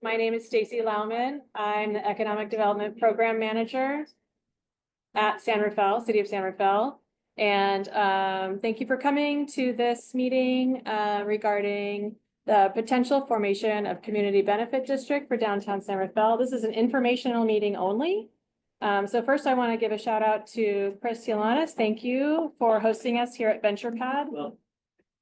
My name is Stacy Lauman. I'm the Economic Development Program Manager at San Rafael, City of San Rafael. And thank you for coming to this meeting regarding the potential formation of Community Benefit District for downtown San Rafael. This is an informational meeting only. So first I want to give a shout out to Chris Yolanis. Thank you for hosting us here at VenturePad.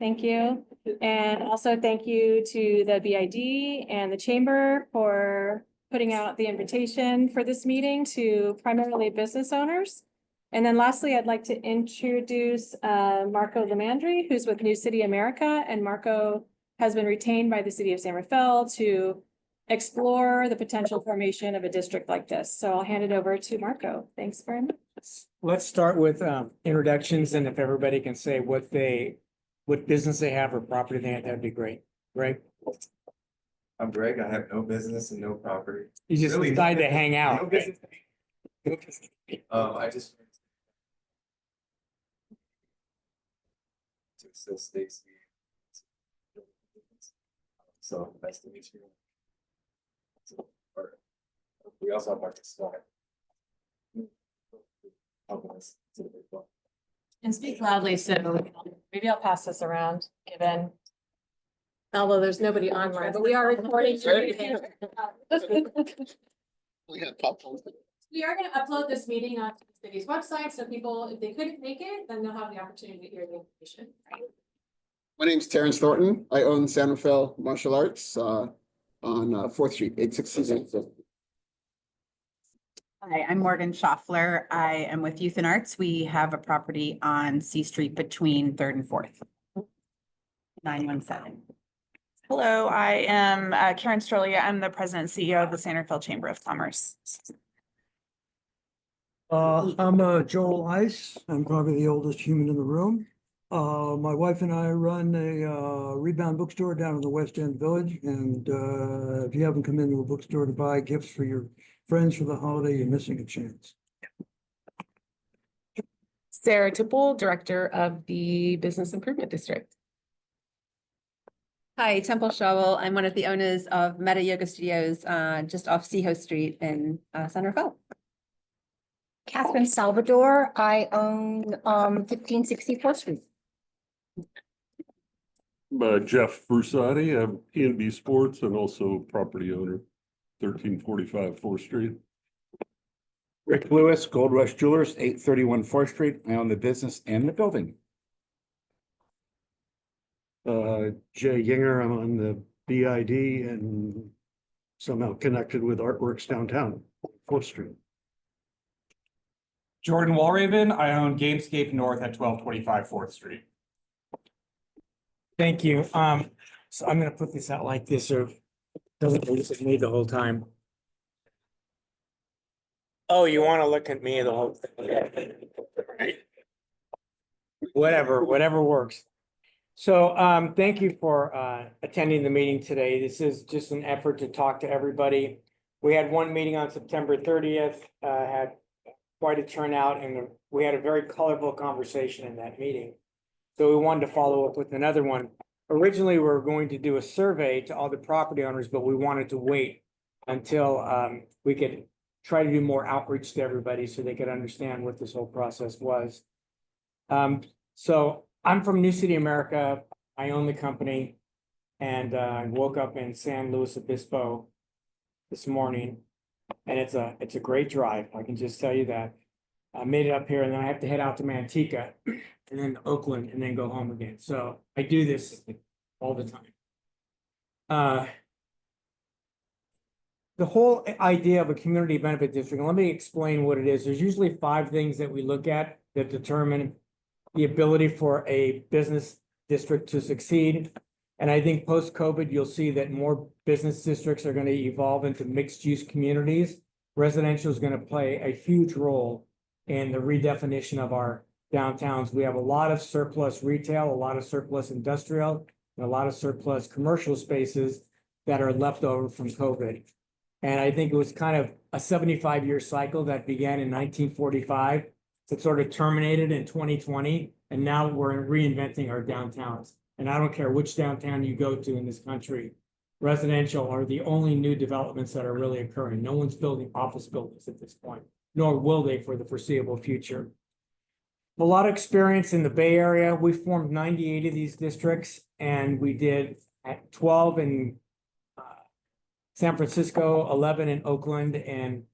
Thank you. And also thank you to the BID and the Chamber for putting out the invitation for this meeting to primarily business owners. And then lastly, I'd like to introduce Marco Lamandri, who's with New City America. And Marco has been retained by the City of San Rafael to explore the potential formation of a district like this. So I'll hand it over to Marco. Thanks very much. Let's start with introductions, and if everybody can say what business they have or property they have, that'd be great. Greg? I'm Greg. I have no business and no property. You just Really, decided no to hang out. No business. I just to Stacy. So nice to meet you. We also have Marcus Scott. And speak loudly, so maybe I'll pass this around, given. Although there's nobody online, but we are recording. We are going to upload this meeting onto the city's website, so people, if they couldn't make it, then they'll have the opportunity to hear the information. My name's Terrence Thornton. I own San Rafael Martial Arts on 4th Street, 866. Hi, I'm Morgan Schaffler. I am with Youth and Arts. We have a property on C Street between 3rd and 4th. 917. Hello, I am Karen Strolia. I'm the president and CEO of the San Rafael Chamber of Commerce. I'm Joel Ice. I'm probably the oldest human in the room. My wife and I run a Rebound bookstore down in the West End Village. And if you haven't come into a bookstore to buy gifts for your friends for the holiday, you're missing a chance. Sarah Tipple, Director of the Business Improvement District. Hi, Temple Shovel. I'm one of the owners of Meta Yoga Studios just off Seaho Street in San Rafael. Catherine Salvador. I own 1564th Street. Jeff Brusati, I'm P&B Sports and also property owner, 1345 4th Street. Rick Lewis, Gold Rush Jewelers, 831 4th Street. I own the business and the building. Jay Yinger, I'm on the BID and somehow connected with Artworks downtown, 4th Street. Jordan Walraven, I own Gamescape North at 1225 4th Street. Thank you. So I'm gonna put this out like this, or doesn't look at me the whole time. Oh, you want to look at me the whole thing? Whatever works. So thank you for attending the meeting today. This is just an effort to talk to everybody. We had one meeting on September 30th, had quite a turnout, and we had a very colorful conversation in that meeting. So we wanted to follow up with another one. Originally, we were going to do a survey to all the property owners, but we wanted to wait until we could try to do more outreach to everybody so they could understand what this whole process was. So I'm from New City America. I own the company, and I woke up in San Luis Obispo this morning, and it's a great drive. I can just tell you that. I made it up here, and then I have to head out to Manteca and then Oakland and then go home again. So I do this all the time. The whole idea of a community benefit district, and let me explain what it is. There's usually 5 things that we look at that determine the ability for a business district to succeed. And I think post-COVID, you'll see that more business districts are going to evolve into mixed-use communities. Residential is going to play a huge role in the redefinition of our downtowns. We have a lot of surplus retail, a lot of surplus industrial, and a lot of surplus commercial spaces that are left over from COVID. And I think it was kind of a 75-year cycle that began in 1945 that sort of terminated in 2020. And now we're reinventing our downtowns. And I don't care which downtown you go to in this country, residential are the only new developments that are really occurring. No one's building office buildings at this point, nor will they for the foreseeable future. A lot of experience in the Bay Area. We formed 98 of these districts, and we did 12 in San Francisco, 11 in Oakland, and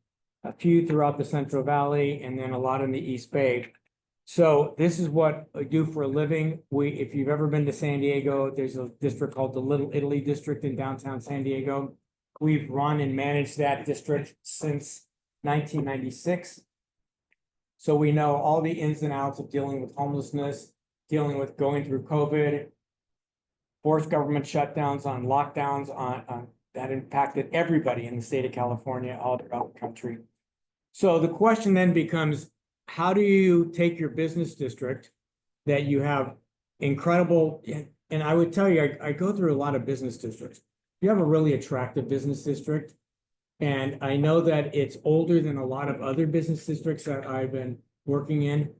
a few throughout the Central Valley, and then a lot in the East Bay. So this is what I do for a living. If you've ever been to San Diego, there's a district called the Little Italy District in downtown San Diego. We've run and managed that district since 1996. So we know all the ins and outs of dealing with homelessness, dealing with going through COVID, forced government shutdowns on lockdowns on that impacted everybody in the state of California, all throughout the country. So the question then becomes, how do you take your business district that you have incredible, and I would tell you, I go through a lot of business districts. You have a really attractive business district. And I know that it's older than a lot of other business districts that I've been working in,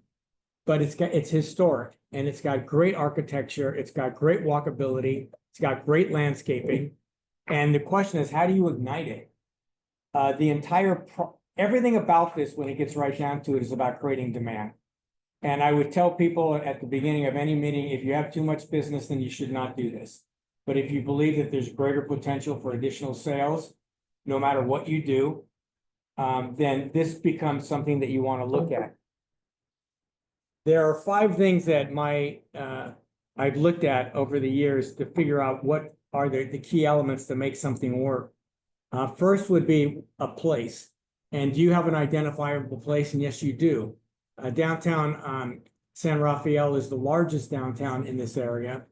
but it's historic and it's got great architecture. It's got great walkability. It's got great landscaping. And the question is, how do you ignite it? Everything about this, when it gets right down to it, is about creating demand. And I would tell people at the beginning of any meeting, if you have too much business, then you should not do this. But if you believe that there's greater potential for additional sales, no matter what you do, then this becomes something that you want to look at. There are 5 things that I've looked at over the years to figure out what are the key elements to make something work. First would be a place. And do you have an identifiable place? And yes, you do. Downtown San Rafael is the largest downtown in this area.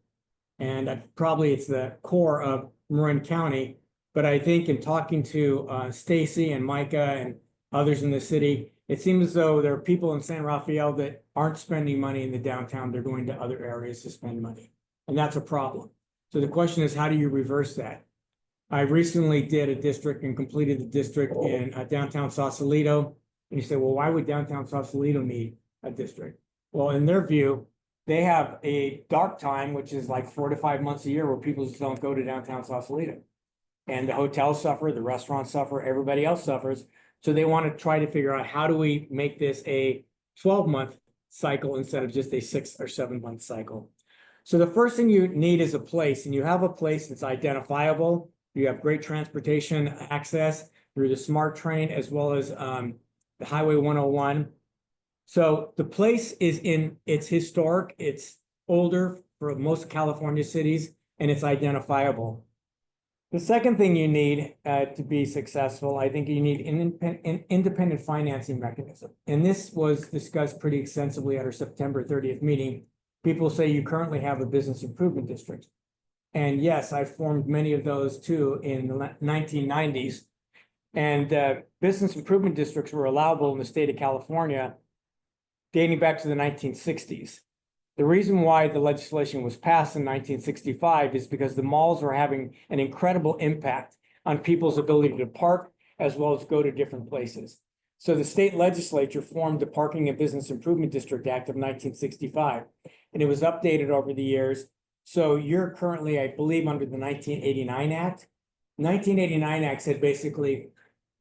And probably it's the core of Marin County. But I think in talking to Stacy and Micah and others in the city, it seems as though there are people in San Rafael that aren't spending money in the downtown. They're going to other areas to spend money. And that's a problem. So the question is, how do you reverse that? I recently did a district and completed the district in downtown Sausalito. And you say, well, why would downtown Sausalito need a district? Well, in their view, they have a dark time, which is like 4 to 5 months a year where people just don't go to downtown Sausalito. And the hotels suffer, the restaurants suffer, everybody else suffers. So they want to try to figure out, how do we make this a 12-month cycle instead of just a 6 or 7 month cycle? So the first thing you need is a place, and you have a place that's identifiable. You have great transportation access through the SMART train as well as the Highway 101. So the place it's historic, it's older for most California cities, and it's identifiable. The second thing you need to be successful, I think you need an independent financing mechanism. And this was discussed pretty extensively at our September 30th meeting. People say you currently have a business improvement district. And yes, I formed many of those too in the 1990s. And business improvement districts were allowable in the state of California dating back to the 1960s. The reason why the legislation was passed in 1965 is because the malls were having an incredible impact on people's ability to park as well as go to different places. So the state legislature formed the Parking and Business Improvement District Act of 1965, and it was updated over the years. So you're currently, I believe, under the 1989 Act. 1989 Act said basically,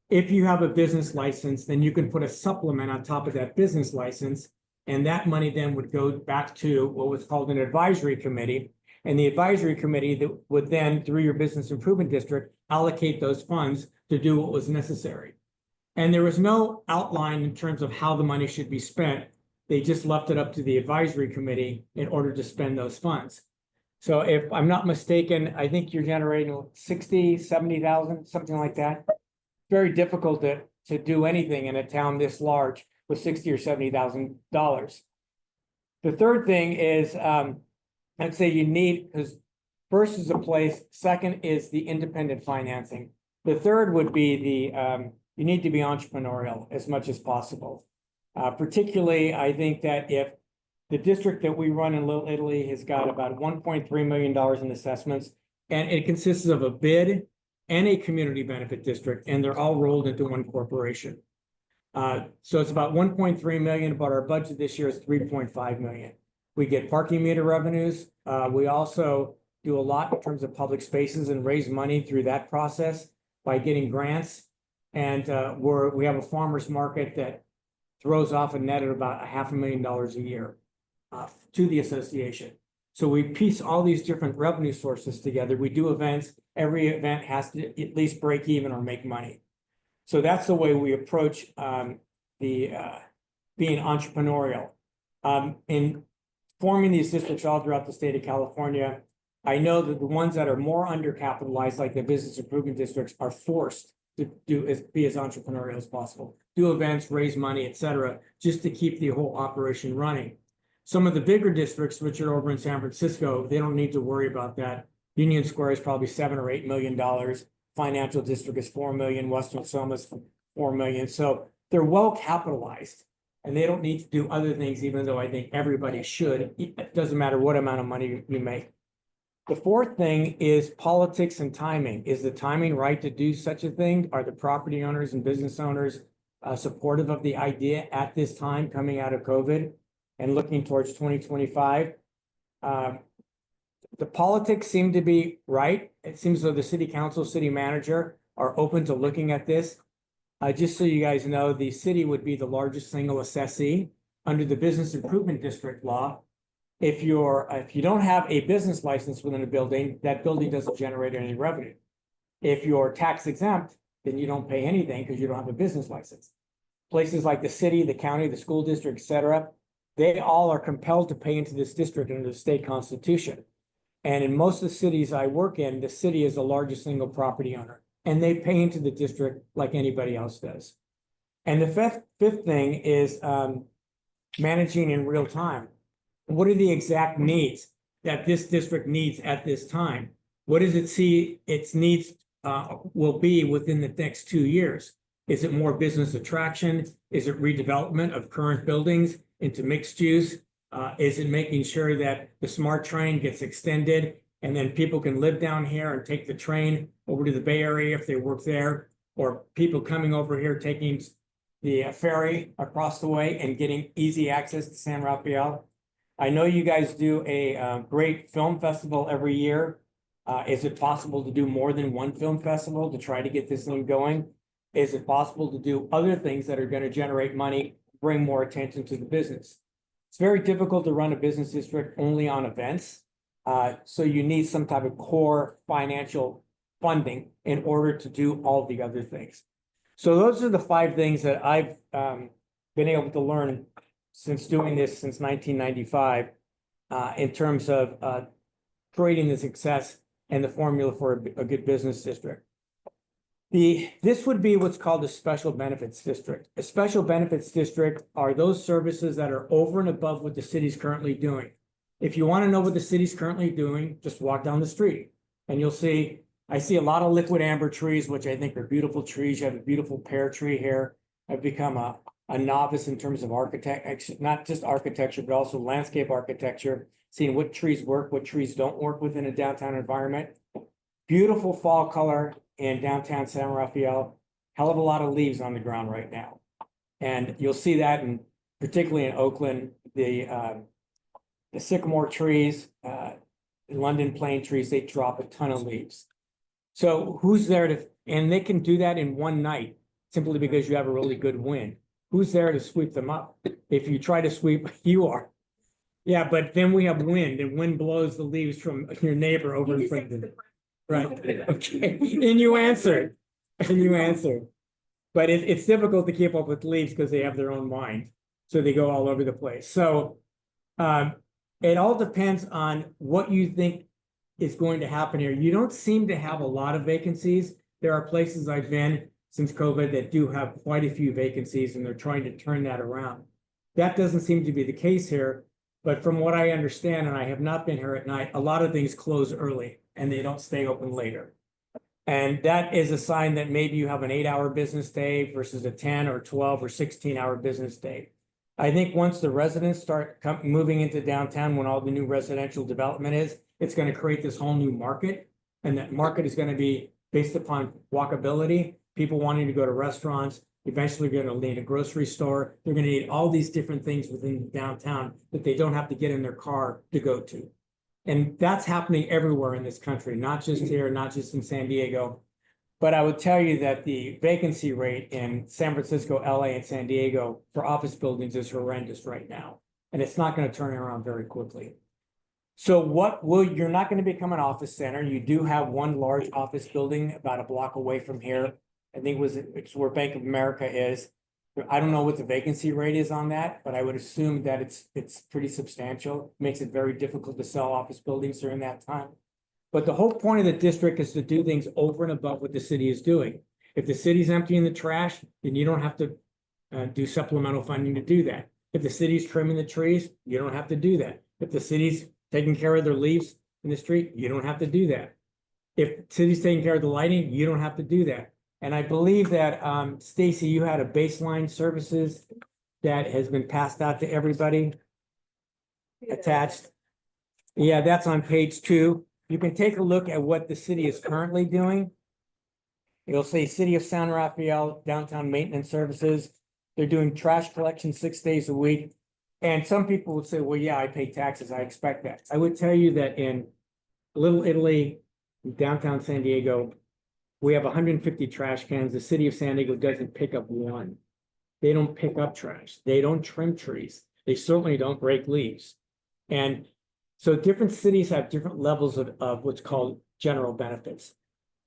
if you have a business license, then you can put a supplement on top of that business license. And that money then would go back to what was called an advisory committee. And the advisory committee that would then, through your business improvement district, allocate those funds to do what was necessary. And there was no outline in terms of how the money should be spent. They just left it up to the advisory committee in order to spend those funds. So if I'm not mistaken, I think you're generating 60, 70,000, something like that. Very difficult to do anything in a town this large with $60,000 or $70,000. The third thing is, I'd say you need, because first is a place, second is the independent financing. The third would be you need to be entrepreneurial as much as possible. Particularly, I think that if the district that we run in Little Italy has got about $1.3 million in assessments, and it consists of a bid and a community benefit district, and they're all rolled into one corporation. So it's about 1.3 million, but our budget this year is 3.5 million. We get parking meter revenues. We also do a lot in terms of public spaces and raise money through that process by getting grants. And we have a farmer's market that throws off a net of about $500,000 a year to the association. So we piece all these different revenue sources together. We do events. Every event has to at least break even or make money. So that's the way we approach being entrepreneurial. In forming these districts all throughout the state of California, I know that the ones that are more undercapitalized, like the business improvement districts, are forced to be as entrepreneurial as possible, do events, raise money, et cetera, just to keep the whole operation running. Some of the bigger districts, which are over in San Francisco, they don't need to worry about that. Union Square is probably $7 or $8 million. Financial district is 4 million. Western Soma is 4 million. So they're well capitalized and they don't need to do other things, even though I think everybody should. It doesn't matter what amount of money you make. The fourth thing is politics and timing. Is the timing right to do such a thing? Are the property owners and business owners supportive of the idea at this time coming out of COVID and looking towards 2025? The politics seem to be right. It seems as though the city council, city manager are open to looking at this. Just so you guys know, the city would be the largest single assessee under the business improvement district law. If you don't have a business license within a building, that building doesn't generate any revenue. If you're tax exempt, then you don't pay anything because you don't have a business license. Places like the city, the county, the school district, et cetera, they all are compelled to pay into this district under the state constitution. And in most of the cities I work in, the city is the largest single property owner, and they pay into the district like anybody else does. And the fifth thing is managing in real time. What are the exact needs that this district needs at this time? What does it see its needs will be within the next 2 years? Is it more business attraction? Is it redevelopment of current buildings into mixed use? Is it making sure that the SMART train gets extended and then people can live down here and take the train over to the Bay Area if they work there, or people coming over here taking the ferry across the way and getting easy access to San Rafael? I know you guys do a great film festival every year. Is it possible to do more than one film festival to try to get this thing going? Is it possible to do other things that are going to generate money, bring more attention to the business? It's very difficult to run a business district only on events. So you need some type of core financial funding in order to do all the other things. So those are the 5 things that I've been able to learn since doing this since 1995 in terms of creating the success and the formula for a good business district. This would be what's called a special benefits district. A special benefits district are those services that are over and above what the city's currently doing. If you want to know what the city's currently doing, just walk down the street and you'll see, I see a lot of liquid amber trees, which I think are beautiful trees. You have a beautiful pear tree here. I've become a novice in terms of architecture, not just architecture, but also landscape architecture, seeing what trees work, what trees don't work within a downtown environment. Beautiful fall color in downtown San Rafael, hell of a lot of leaves on the ground right now. And you'll see that particularly in Oakland, the sycamore trees, London plane trees, they drop a ton of leaves. So who's there and they can do that in one night simply because you have a really good wind. Who's there to sweep them up? If you try to sweep, you are. Yeah, but then we have wind and wind blows the leaves from your neighbor over in front of them. Right, okay, and you answered, but it's difficult to keep up with leaves because they have their own mind, so they go all over the place. So it all depends on what you think is going to happen here. You don't seem to have a lot of vacancies. There are places I've been since COVID that do have quite a few vacancies, and they're trying to turn that around. That doesn't seem to be the case here, but from what I understand, and I have not been here at night, a lot of things close early and they don't stay open later. And that is a sign that maybe you have an 8-hour business day versus a 10 or 12 or 16-hour business day. I think once the residents start moving into downtown, when all the new residential development is, it's going to create this whole new market. And that market is going to be based upon walkability, people wanting to go to restaurants, eventually going to need a grocery store. They're going to need all these different things within downtown that they don't have to get in their car to go to. And that's happening everywhere in this country, not just here, not just in San Diego. But I would tell you that the vacancy rate in San Francisco, LA, and San Diego for office buildings is horrendous right now. And it's not going to turn around very quickly. So you're not going to become an office center. You do have one large office building about a block away from here. I think it's where Bank of America is. I don't know what the vacancy rate is on that, but I would assume that it's pretty substantial. Makes it very difficult to sell office buildings during that time. But the whole point of the district is to do things over and above what the city is doing. If the city's emptying the trash, then you don't have to do supplemental funding to do that. If the city's trimming the trees, you don't have to do that. If the city's taking care of their leaves in the street, you don't have to do that. If the city's taking care of the lighting, you don't have to do that. And I believe that, Stacy, you had a baseline services that has been passed out to everybody attached. Yeah, that's on page 2. You can take a look at what the city is currently doing. It'll say City of San Rafael Downtown Maintenance Services. They're doing trash collection 6 days a week. And some people would say, well, yeah, I pay taxes. I expect that. I would tell you that in Little Italy, downtown San Diego, we have 150 trash cans. The city of San Diego doesn't pick up one. They don't pick up trash. They don't trim trees. They certainly don't break leaves. And so different cities have different levels of what's called general benefits.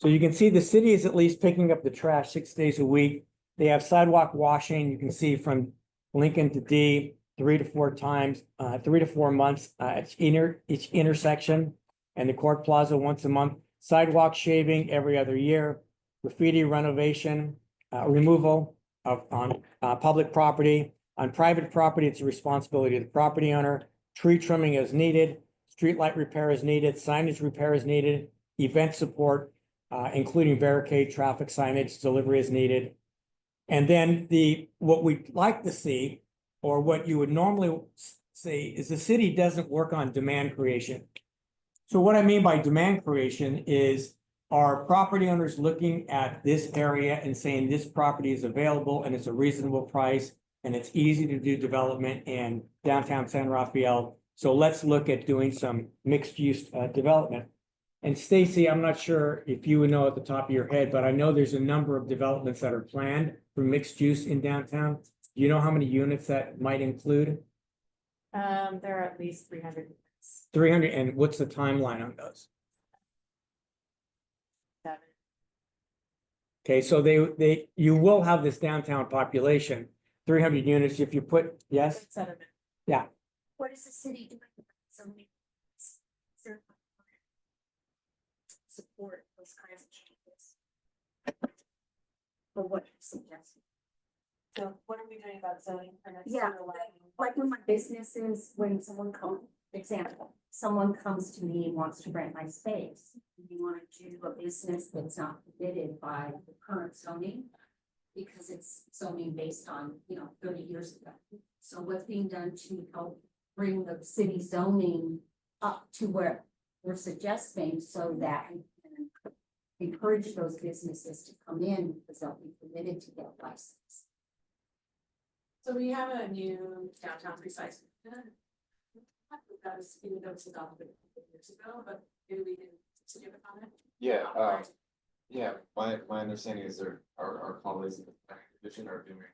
So you can see the city is at least picking up the trash 6 days a week. They have sidewalk washing. You can see from Lincoln to D 3 to 4 times, 3 to 4 months at each intersection, and the Court Plaza once a month. Sidewalk shaving every other year, graffiti renovation, removal on public property. On private property, it's a responsibility of the property owner. Tree trimming is needed, street light repair is needed, signage repair is needed, event support, including barricade, traffic signage, delivery is needed. And then what we'd like to see, or what you would normally say, is the city doesn't work on demand creation. So what I mean by demand creation is, are property owners looking at this area and saying this property is available and it's a reasonable price and it's easy to do development in downtown San Rafael. So let's look at doing some mixed use development. And Stacy, I'm not sure if you would know at the top of your head, but I know there's a number of developments that are planned for mixed use in downtown. Do you know how many units that might include? There are at least 300. 300, and what's the timeline on those? 7. Okay, so you will have this downtown population, 300 units if you put, yes? 7. Yeah. What is the city doing? Support those kinds of changes. For what you're suggesting. So what are we doing about zoning? Yeah, like when my business is, when someone comes, example, someone comes to me and wants to rent my space. You want to do a business that's not permitted by the current zoning, because it's zoning based on, 30 years ago. So what's being done to help bring the city zoning up to where we're suggesting, so that we can encourage those businesses to come in, because they'll be permitted to get a license. So we have a new downtown precise. That was adopted years ago, but maybe we can continue on it. Yeah, my understanding is our colleagues in the planning division are doing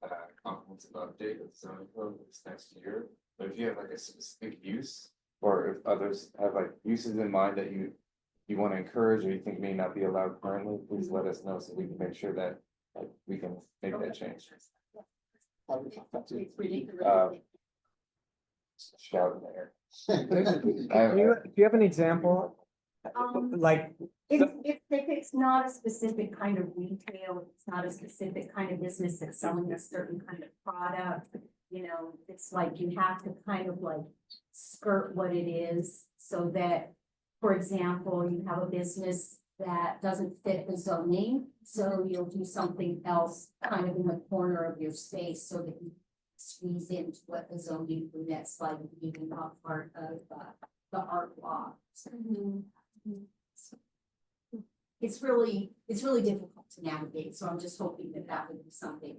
a comprehensive update of the zoning code this next year. But if you have like a specific use, or if others have like uses in mind that you want to encourage or you think may not be allowed currently, please let us know so we can make sure that we can make that change. Shout in there. Do you have an example? Like, If it's not a specific kind of retail, it's not a specific kind of business that's selling a certain kind of product, it's like you have to kind of like skirt what it is, so that, for example, you have a business that doesn't fit the zoning, so you'll do something else kind of in the corner of your space so that you squeeze into what the zoning permits, like even not part of the art law. It's really difficult to navigate, so I'm just hoping that would be something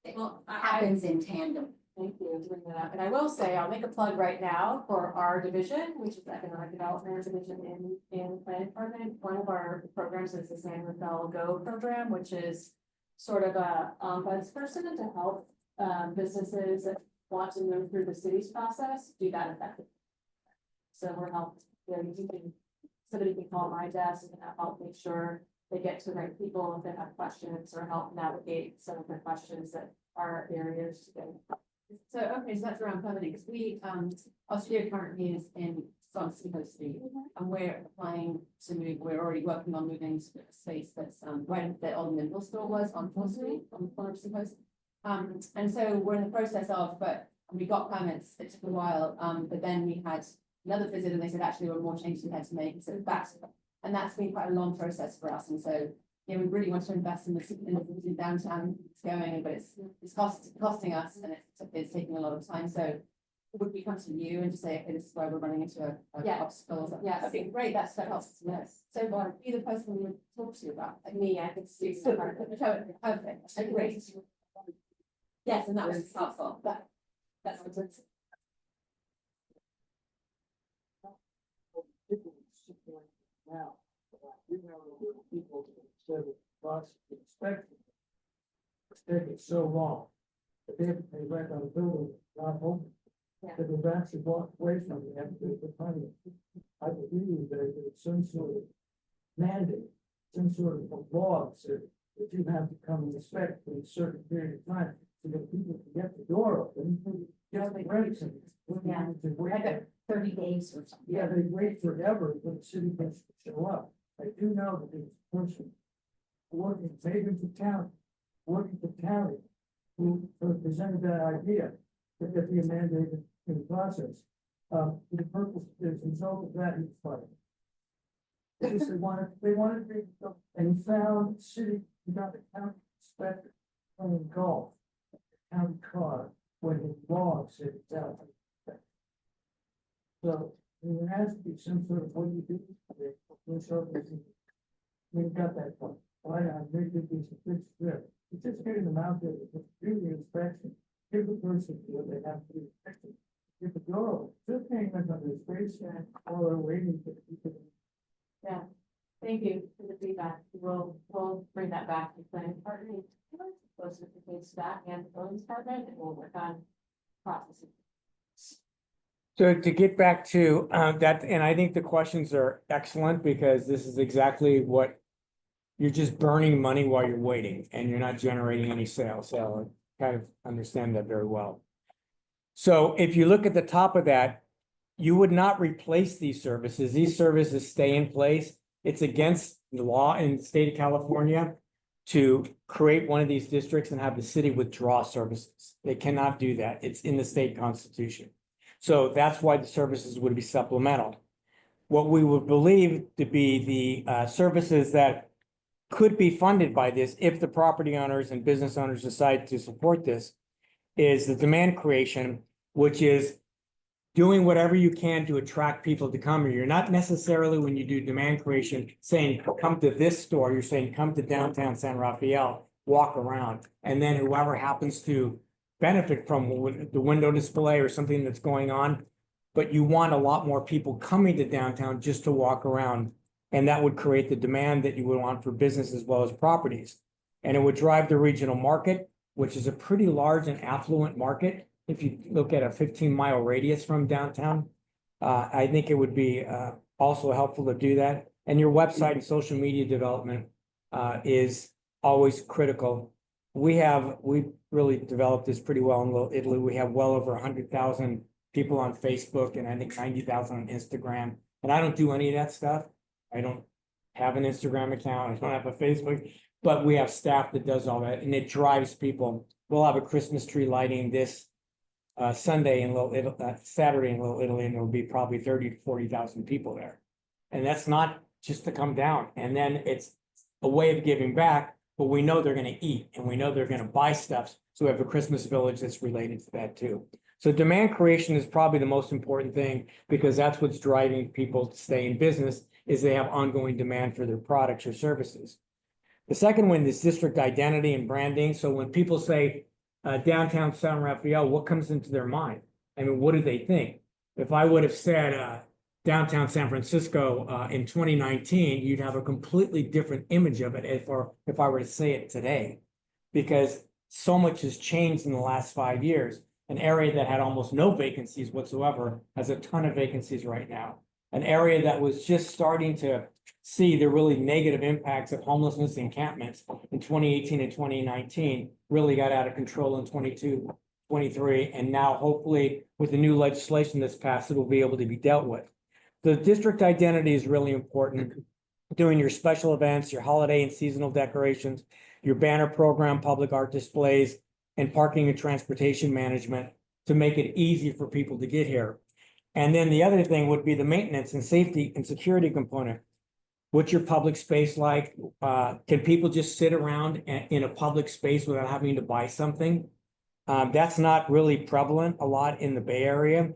that happens in tandem. Thank you for bringing that up. And I will say, I'll make a plug right now for our division, which is the Economic Development Division in the Planning Department. One of our programs is the San Rafael Go program, which is sort of a ombudsperson to help businesses that want to move through the city's process do that effectively. So we're helping, somebody can call my desk and help make sure they get to the right people if they have questions or help navigate some of the questions that are barriers to getting. So, okay, so that's around permitting, because we, our studio currently is on Simcoe Street, and we're applying to move, we're already working on moving to a space that's, right, the old middle store was on 4th Street, on the corner of Simcoe. And so we're in the process of, but we got permits, it took a while, but then we had another visit, and they said, actually, there were more changes we had to make, so and that's been quite a long process for us, and so, yeah, we really want to invest in the downtown, it's going, but it's costing us, and it's taking a lot of time, so would we come to you and just say, okay, this is why we're running into a obstacle? Yes. Okay, great, that helps us. Yes. So, be the person we would talk to you about. Like me, I could see. Perfect, okay, great. Yes, and that was helpful, that's what Now, we know people said lots of inspection. It's taking so long. But they have to pay rent on a building, not home. That they've actually walked away from it after the money. I believe that it's some sort of mandate, some sort of law that you have to come and inspect for a certain period of time so that people can get the door open. Get the rent. Yeah. Like 30 days or something. Yeah, they wait forever for the city gets to show up. I do know that there's a person working, maybe for county, working for county, who presented that idea, that there be a mandate in the process. For the purpose, as a result of that, he's fighting. Because they wanted to, and he found city, he got the county inspector playing golf, county car, when his log said it's out. So there has to be some sort of what you do. We've got that point. Why not make it be a big strip? It's just getting them out there, do the inspection, give the person what they have to do. If the door, just paying them on the space and while they're waiting for the people. Yeah, thank you for the feedback. We'll bring that back to the planning department. Those are the case to that and the building department, and we'll work on processing. So to get back to that, and I think the questions are excellent because this is exactly what you're just burning money while you're waiting and you're not generating any sales. So I kind of understand that very well. So if you look at the top of that, you would not replace these services. These services stay in place. It's against the law in the state of California to create one of these districts and have the city withdraw services. They cannot do that. It's in the state constitution. So that's why the services would be supplemental. What we would believe to be the services that could be funded by this, if the property owners and business owners decide to support this, is the demand creation, which is doing whatever you can to attract people to come here. You're not necessarily, when you do demand creation, saying, come to this store. You're saying, come to downtown San Rafael, walk around. And then whoever happens to benefit from the window display or something that's going on, but you want a lot more people coming to downtown just to walk around. And that would create the demand that you would want for business as well as properties. And it would drive the regional market, which is a pretty large and affluent market. If you look at a 15-mile radius from downtown, I think it would be also helpful to do that. And your website and social media development is always critical. We really developed this pretty well in Little Italy. We have well over 100,000 people on Facebook and I think 90,000 on Instagram. And I don't do any of that stuff. I don't have an Instagram account. I don't have a Facebook, but we have staff that does all that and it drives people. We'll have a Christmas tree lighting this Sunday in Little Italy, Saturday in Little Italy, and there will be probably 30 to 40,000 people there. And that's not just to come down. And then it's a way of giving back, but we know they're going to eat and we know they're going to buy stuff. So we have a Christmas village that's related to that too. So demand creation is probably the most important thing because that's what's driving people to stay in business is they have ongoing demand for their products or services. The second one is district identity and branding. So when people say, downtown San Rafael, what comes into their mind? I mean, what do they think? If I would have said, downtown San Francisco, in 2019, you'd have a completely different image of it if I were to say it today. Because so much has changed in the last 5 years. An area that had almost no vacancies whatsoever has a ton of vacancies right now. An area that was just starting to see the really negative impacts of homelessness encampments in 2018 and 2019 really got out of control in 22, 23, and now hopefully with the new legislation that's passed, it will be able to be dealt with. The district identity is really important. Doing your special events, your holiday and seasonal decorations, your banner program, public art displays, and parking and transportation management to make it easy for people to get here. And then the other thing would be the maintenance and safety and security component. What's your public space like? Can people just sit around in a public space without having to buy something? That's not really prevalent a lot in the Bay Area.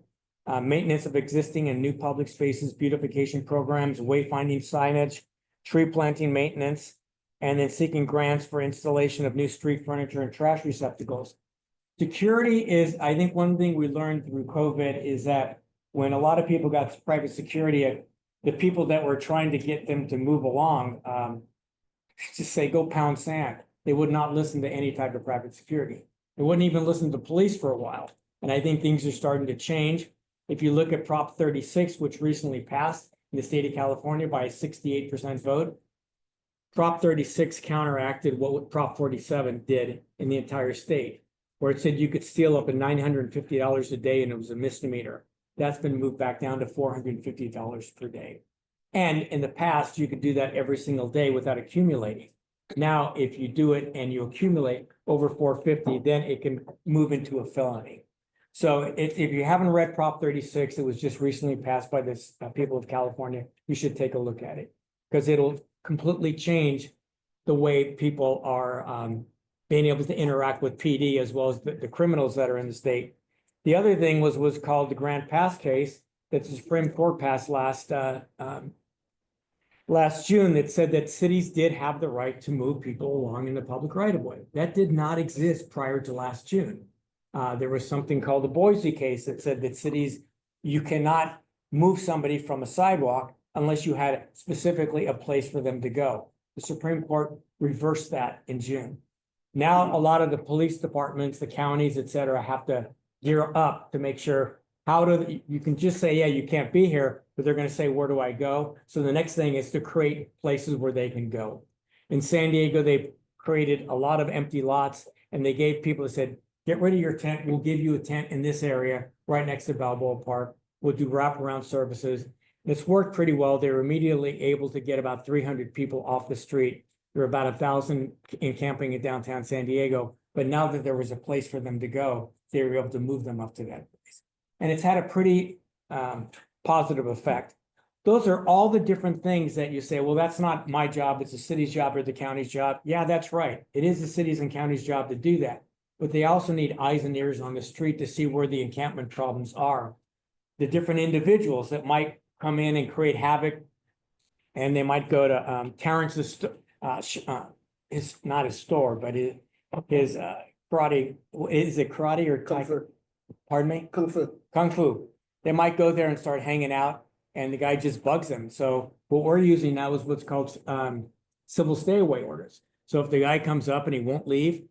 Maintenance of existing and new public spaces, beautification programs, wayfinding signage, tree planting maintenance, and then seeking grants for installation of new street furniture and trash receptacles. Security is, I think one thing we learned through COVID is that when a lot of people got private security, the people that were trying to get them to move along, just say, go pound sand. They would not listen to any type of private security. They wouldn't even listen to police for a while. And I think things are starting to change. If you look at Prop 36, which recently passed in the state of California by a 68% vote, Prop 36 counteracted what Prop 47 did in the entire state, where it said you could steal up to $950 a day and it was a misdemeanor. That's been moved back down to $450 per day. And in the past, you could do that every single day without accumulating. Now, if you do it and you accumulate over 450, then it can move into a felony. So if you haven't read Prop 36, it was just recently passed by the people of California, you should take a look at it because it'll completely change the way people are being able to interact with PD as well as the criminals that are in the state. The other thing was called the Grand Pass case that the Supreme Court passed last June that said that cities did have the right to move people along in the public right of way. That did not exist prior to last June. There was something called the Boise case that said that cities, you cannot move somebody from a sidewalk unless you had specifically a place for them to go. The Supreme Court reversed that in June. Now, a lot of the police departments, the counties, et cetera, have to gear up to make sure you can just say, yeah, you can't be here, but they're going to say, where do I go? So the next thing is to create places where they can go. In San Diego, they created a lot of empty lots and they gave people that said, get rid of your tent. We'll give you a tent in this area right next to Balboa Park. We'll do wraparound services. It's worked pretty well. They were immediately able to get about 300 people off the street. There were about 1,000 encamping in downtown San Diego. But now that there was a place for them to go, they were able to move them up to that place. And it's had a pretty positive effect. Those are all the different things that you say, well, that's not my job. It's the city's job or the county's job. Yeah, that's right. It is the city's and county's job to do that. But they also need eyes and ears on the street to see where the encampment problems are. The different individuals that might come in and create havoc, and they might go to Terrence's, his not his store, but his karate. Is it karate or Kung Fu. Pardon me? Kung Fu. Kung Fu. They might go there and start hanging out, and the guy just bugs them. So what we're using now is what's called civil stay away orders. So if the guy comes up and he won't leave,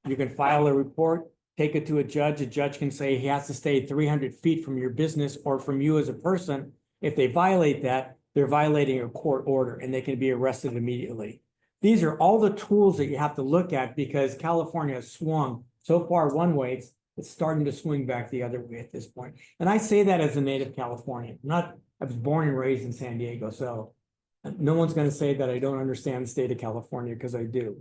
you can file a report, take it to a judge. A judge can say he has to stay 300 feet from your business or from you as a person. If they violate that, they're violating a court order and they can be arrested immediately. These are all the tools that you have to look at because California has swung so far one way, it's starting to swing back the other way at this point. And I say that as a native Californian. I was born and raised in San Diego, so no one's going to say that I don't understand the state of California because I do.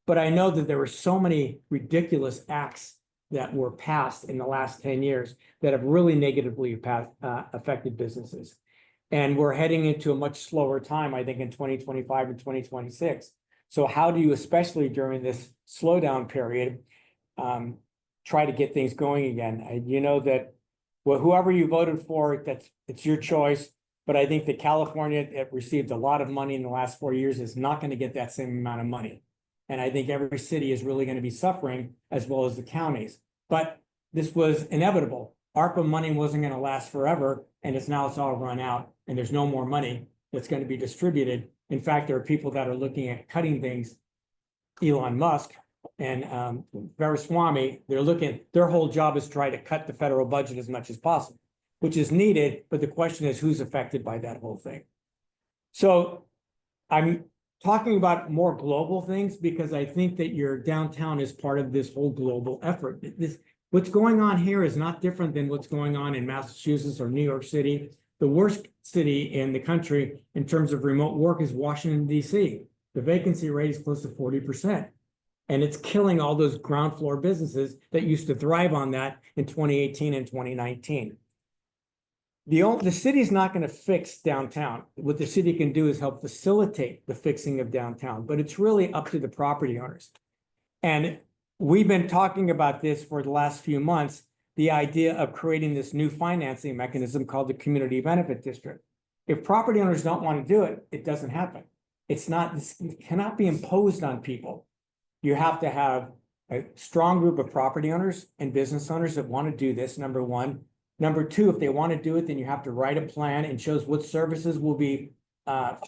But I know that there were so many ridiculous acts that were passed in the last 10 years that have really negatively affected businesses. And we're heading into a much slower time, I think, in 2025 and 2026. So how do you, especially during this slowdown period, try to get things going again? You know that whoever you voted for, it's your choice. But I think that California, that received a lot of money in the last 4 years, is not going to get that same amount of money. And I think every city is really going to be suffering as well as the counties. But this was inevitable. ARPA money wasn't going to last forever, and it's all run out, and there's no more money that's going to be distributed. In fact, there are people that are looking at cutting things. Elon Musk and Ramaswamy, their whole job is to try to cut the federal budget as much as possible, which is needed, but the question is who's affected by that whole thing. So I'm talking about more global things because I think that your downtown is part of this whole global effort. What's going on here is not different than what's going on in Massachusetts or New York City. The worst city in the country in terms of remote work is Washington, D.C. The vacancy rate is close to 40%. And it's killing all those ground floor businesses that used to thrive on that in 2018 and 2019. The city's not going to fix downtown. What the city can do is help facilitate the fixing of downtown, but it's really up to the property owners. And we've been talking about this for the last few months, the idea of creating this new financing mechanism called the Community Benefit District. If property owners don't want to do it, it doesn't happen. It cannot be imposed on people. You have to have a strong group of property owners and business owners that want to do this, number one. Number two, if they want to do it, then you have to write a plan and shows what services will be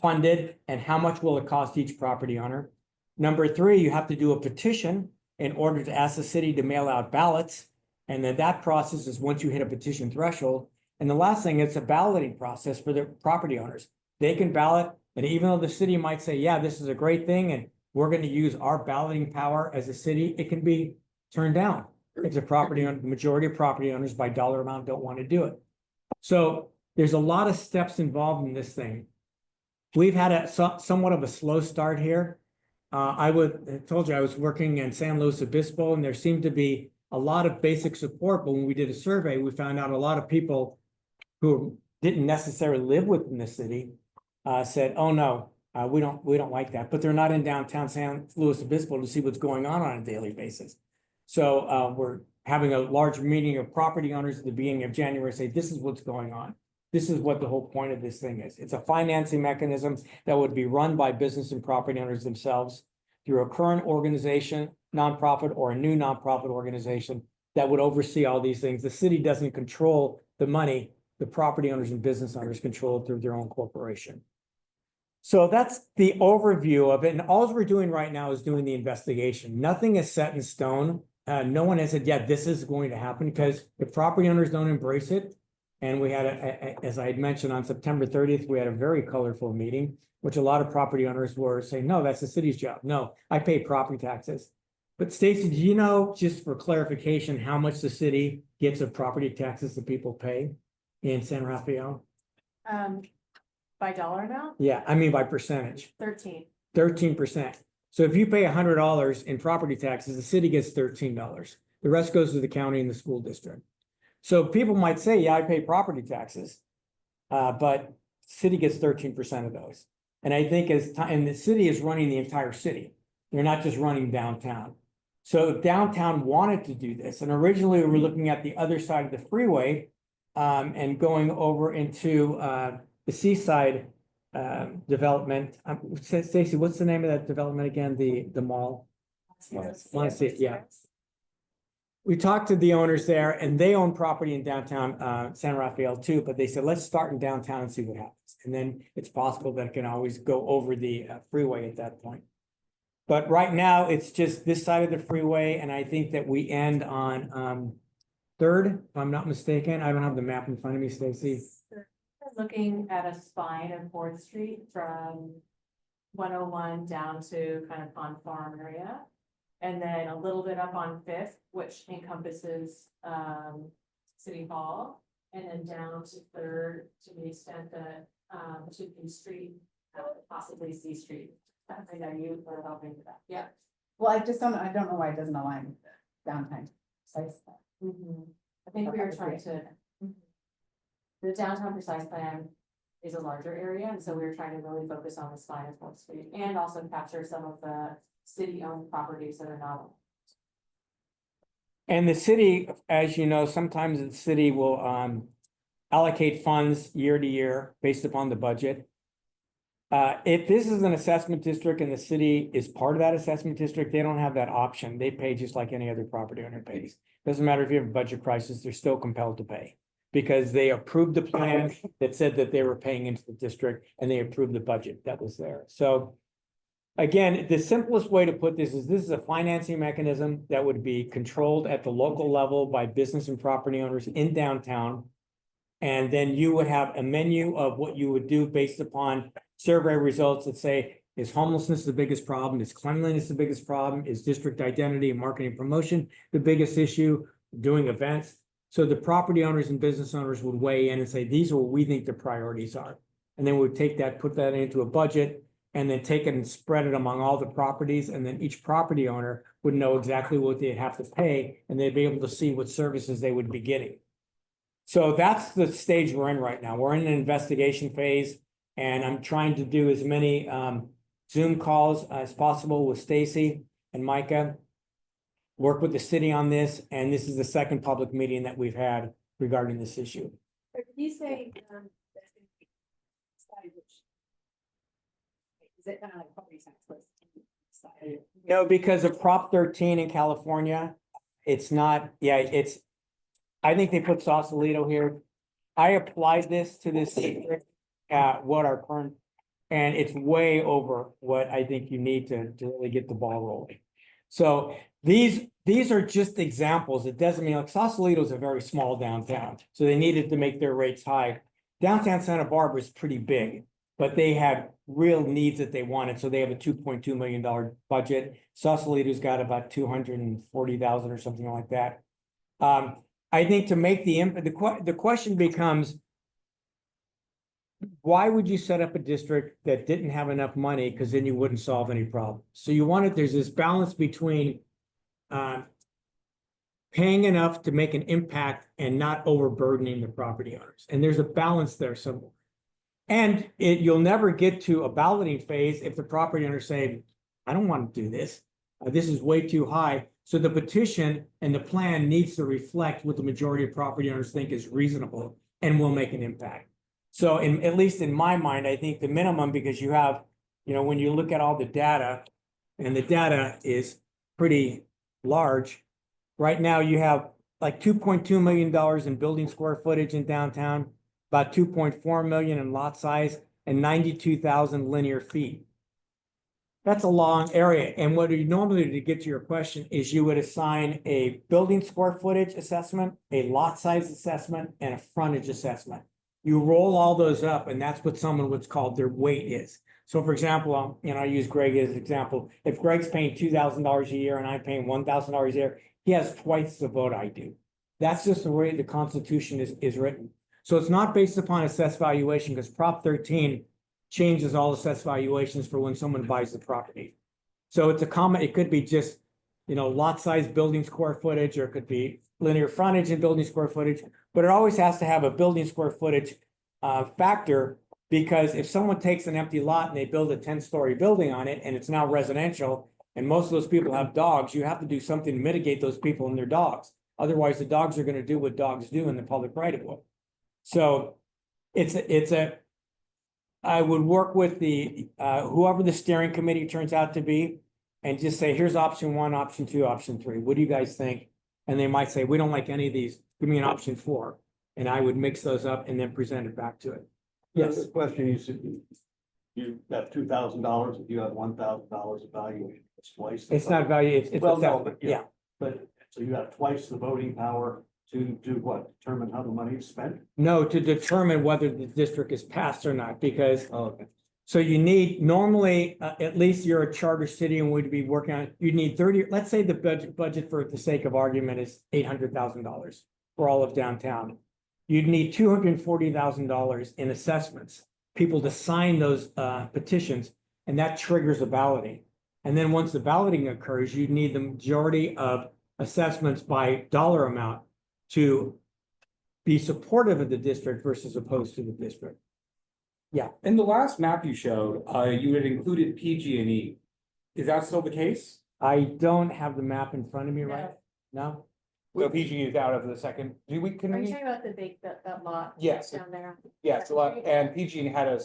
funded and how much will it cost each property owner. Number three, you have to do a petition in order to ask the city to mail out ballots. And then that process is once you hit a petition threshold. And the last thing, it's a balloting process for the property owners. They can ballot, and even though the city might say, yeah, this is a great thing, and we're going to use our balloting power as a city, it can be turned down if the majority of property owners by dollar amount don't want to do it. So there's a lot of steps involved in this thing. We've had somewhat of a slow start here. I told you I was working in San Luis Obispo, and there seemed to be a lot of basic support. But when we did a survey, we found out a lot of people who didn't necessarily live within the city said, "Oh no, we don't like that." But they're not in downtown San Luis Obispo to see what's going on a daily basis. So we're having a large meeting of property owners at the beginning of January. Say, this is what's going on. This is what the whole point of this thing is. It's a financing mechanism that would be run by business and property owners themselves through a current organization, nonprofit, or a new nonprofit organization that would oversee all these things. The city doesn't control the money. The property owners and business owners control it through their own corporation. So that's the overview of it. And all we're doing right now is doing the investigation. Nothing is set in stone. No one has said, yeah, this is going to happen, because if property owners don't embrace it, and we had, as I had mentioned, on September 30th, we had a very colorful meeting, which a lot of property owners were saying, no, that's the city's job. No, I pay property taxes. But Stacy, do you know, just for clarification, how much the city gets of property taxes that people pay in San Rafael? By dollar amount? Yeah, I mean by percentage. 13. 13%. So if you pay $100 in property taxes, the city gets $13. The rest goes to the county and the school district. So people might say, yeah, I pay property taxes, but city gets 13% of those. And I think and the city is running the entire city. They're not just running downtown. So if downtown wanted to do this, and originally we were looking at the other side of the freeway and going over into the seaside development. Stacy, what's the name of that development again? The mall? Yeah. We talked to the owners there, and they own property in downtown San Rafael too, but they said, let's start in downtown and see what happens. And then it's possible that it can always go over the freeway at that point. But right now, it's just this side of the freeway, and I think that we end on 3rd, if I'm not mistaken. I don't have the map in front of me, Stacy. Looking at a spine of 4th Street from 101 down to kind of Pond Farm area. And then a little bit up on 5th, which encompasses City Hall, and then down to 3rd to the extent that to B Street, possibly C Street. I know you were helping with that. Yeah. Well, I don't know why it doesn't align with the downtown sites. I think we were trying to. The downtown precise plan is a larger area, and so we were trying to really focus on the spine of 4th Street and also capture some of the city-owned properties that are not. And the city, as you know, sometimes the city will allocate funds year to year based upon the budget. If this is an assessment district and the city is part of that assessment district, they don't have that option. They pay just like any other property owner pays. Doesn't matter if you have a budget crisis, they're still compelled to pay. Because they approved the plan that said that they were paying into the district and they approved the budget that was there. So again, the simplest way to put this is a financing mechanism that would be controlled at the local level by business and property owners in downtown. And then you would have a menu of what you would do based upon survey results that say, is homelessness the biggest problem? Is cleanliness the biggest problem? Is district identity and marketing promotion the biggest issue? Doing events. So the property owners and business owners would weigh in and say, these are what we think the priorities are. And then we'd take that, put that into a budget, and then take it and spread it among all the properties. And then each property owner would know exactly what they'd have to pay, and they'd be able to see what services they would be getting. So that's the stage we're in right now. We're in an investigation phase, and I'm trying to do as many Zoom calls as possible with Stacy and Micah. Work with the city on this, and this is the second public meeting that we've had regarding this issue. Did you say, is it kind of like property tax list? No, because of Prop 13 in California, it's not, I think they put Sausalito here. I applied this to this district at what our current, and it's way over what I think you need to really get the ball rolling. So these are just examples. It doesn't mean, like, Sausalito is a very small downtown, so they needed to make their rates high. Downtown Santa Barbara is pretty big, but they had real needs that they wanted, so they have a $2.2 million budget. Sausalito's got about 240,000 or something like that. I think to make the impact, the question becomes, why would you set up a district that didn't have enough money? Because then you wouldn't solve any problem. So you want it, there's this balance between paying enough to make an impact and not overburdening the property owners. And there's a balance there somewhere. And you'll never get to a balloting phase if the property owners say, I don't want to do this. This is way too high. So the petition and the plan needs to reflect what the majority of property owners think is reasonable and will make an impact. So at least in my mind, I think the minimum, because you have, when you look at all the data, and the data is pretty large. Right now, you have like $2.2 million in building square footage in downtown, about 2.4 million in lot size, and 92,000 linear feet. That's a long area. And what you normally do, to get to your question, is you would assign a building square footage assessment, a lot size assessment, and a frontage assessment. You roll all those up, and that's what what's called their weight is. So for example, I use Greg as an example. If Greg's paying $2,000 a year and I'm paying $1,000 a year, he has twice the vote I do. That's just the way the Constitution is written. So it's not based upon assessed valuation, because Prop 13 changes all assessed valuations for when someone buys the property. So it's it could be just, lot size, building square footage, or it could be linear frontage and building square footage, but it always has to have a building square footage factor, because if someone takes an empty lot and they build a 10-story building on it and it's now residential, and most of those people have dogs, you have to do something to mitigate those people and their dogs. Otherwise, the dogs are going to do what dogs do in the public right of way. So I would work with whoever the steering committee turns out to be, and just say, here's option 1, option 2, option 3. What do you guys think? And they might say, we don't like any of these. Give me an option 4. And I would mix those up and then present it back to it. Yes. The question, you said you have $2,000, if you have $1,000 of value, it's twice. It's not value, it's Well, no, assessment. but yeah, but so you have twice the voting power to do what? Determine how the money is spent? No, to determine whether the district is passed or not, because so you need, normally, at least you're a charter city and would be working on, you need 30, let's say the budget for the sake of argument is $800,000 for all of downtown. You'd need $240,000 in assessments, people to sign those petitions, and that triggers a balloting. And then once the balloting occurs, you need the majority of assessments by dollar amount to be supportive of the district versus opposed to the district. Yeah. In the last map you showed, you had included PG&E. Is that still the case? I don't have the map in front of me, right? No? So PG is out of the second. Are you talking about the big, that lot? Yes. Down there? Yes, and PG had a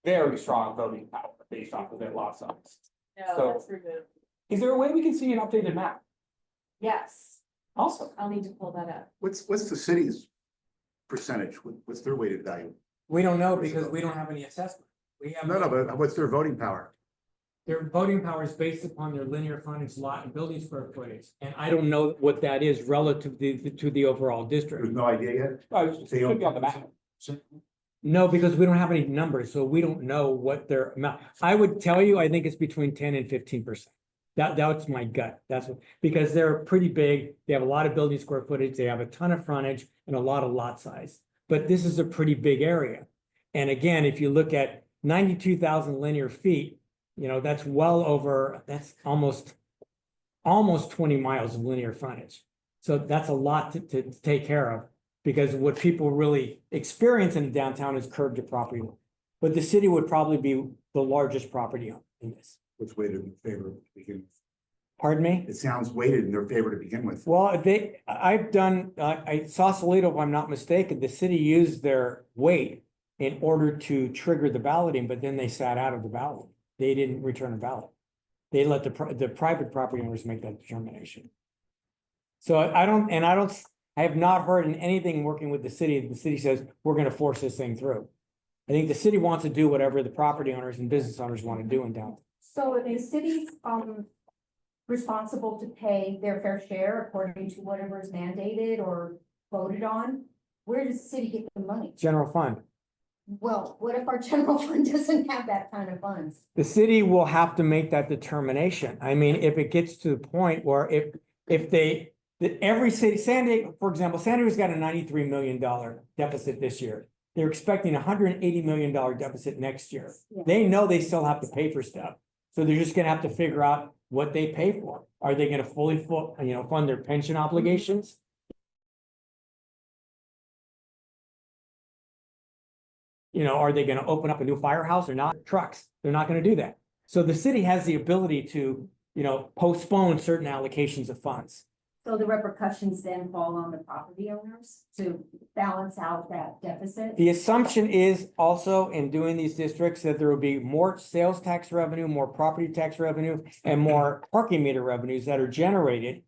very strong voting power based off of their lot size. No, So- that's removed. Is there a way we can see an updated map? Yes, Also, I'll need to pull that up. What's the city's percentage? What's their weighted value? We don't know because we don't have any assessment. We have. No, but what's their voting power? Their voting power is based upon their linear frontage lot and building square footage, and I don't know what that is relative to the overall district. There's no idea yet? it should be on the map. No, because we don't have any numbers, so we don't know what their amount. I would tell you, I think it's between 10 and 15%. That's my gut. That's what, because they're pretty big. They have a lot of building square footage. They have a ton of frontage and a lot of lot size. But this is a pretty big area. And again, if you look at 92,000 linear feet, you know, that's well over, that's almost 20 miles of linear frontage. So that's a lot to take care of, because what people really experience in downtown is curb to property. But the city would probably be the largest property owner in this. What's weighted in favor to begin with? Pardon me? It sounds weighted in their favor to begin with. Well, I've done, I Sausalito, if I'm not mistaken, the city used their weight in order to trigger the balloting, but then they sat out of the ballot. They didn't return a ballot. They let the private property owners make that determination. So I have not heard in anything working with the city says, we're gonna force this thing through. I think the city wants to do whatever the property owners and business owners want to do in downtown. So are the cities, responsible to pay their fair share according to whatever is mandated or voted on? Where does the city get the money? General fund. Well, what if our general fund doesn't have that kind of funds? The city will have to make that determination. I mean, if it gets to the point where every city, San Diego, for example, San Diego's got a $93 million deficit this year. They're expecting a $180 million deficit next year. Yeah. They know they still have to pay for stuff. So they're just gonna have to figure out what they pay for. Are they gonna fully fund their pension obligations? You know, are they gonna open up a new firehouse or not? Trucks, they're not gonna do that. So the city has the ability to, postpone certain allocations of funds. So the repercussions then fall on the property owners to balance out that deficit? The assumption is also in doing these districts that there will be more sales tax revenue, more property tax revenue, and more parking meter revenues that are generated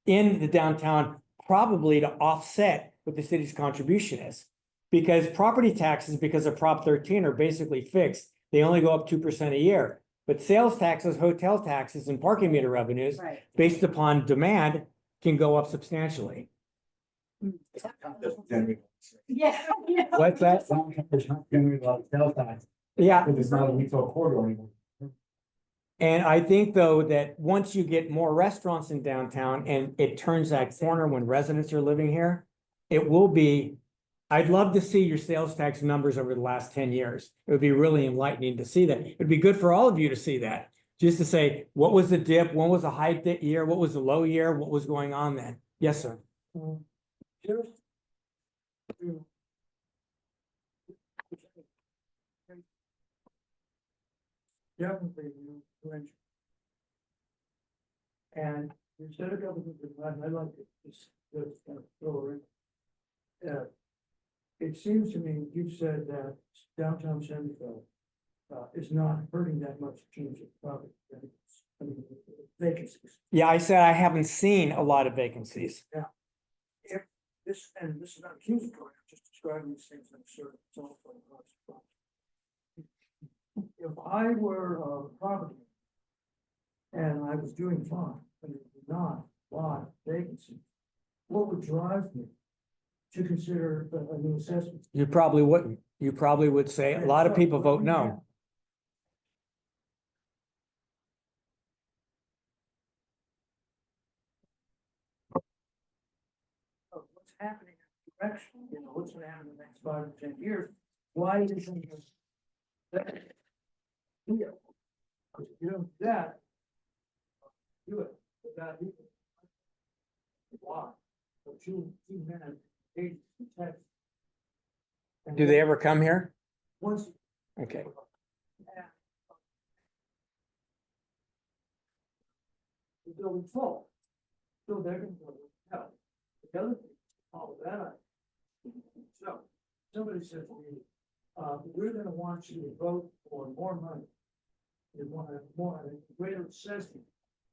in the downtown, probably to offset what the city's contribution is. Because property taxes, because of Prop 13, are basically fixed. They only go up 2% a year. But sales taxes, hotel taxes, and parking meter revenues, Right. based upon demand, can go up substantially. Yeah. What's that? Yeah. It's not a retail corridor anymore. And I think, though, that once you get more restaurants in downtown and it turns that corner when residents are living here, it will be, I'd love to see your sales tax numbers over the last 10 years. It would be really enlightening to see that. It'd be good for all of you to see that. Just to say, what was the dip? When was the high year? What was the low year? What was going on then? Yes, sir. Definitely, wrench. And you said a couple of things, I like it, just kind of throw it in. It seems to me, you said that downtown Centerville is not hurting that much in terms of property. I mean, vacancies. Yeah, I said I haven't seen a lot of vacancies. If this, and this is not accusatory, I'm just describing these things in a certain, it's also a consequence. If I were a property owner and I was doing fine, but it was not a lot of vacancy, what would drive me to consider a new assessment? You probably wouldn't. You probably would say, a lot of people vote no. What's happening in the direction, what's gonna happen in the next 5 or 10 years? Why isn't this? Yeah. If you don't do that, do it without even. Why? So two men, 8 text. Do they ever come here? Once. Okay. The building full. So they're gonna go, no. The other thing, all of that. So, somebody said to me, we're gonna want you to vote for more money. You want a greater assessment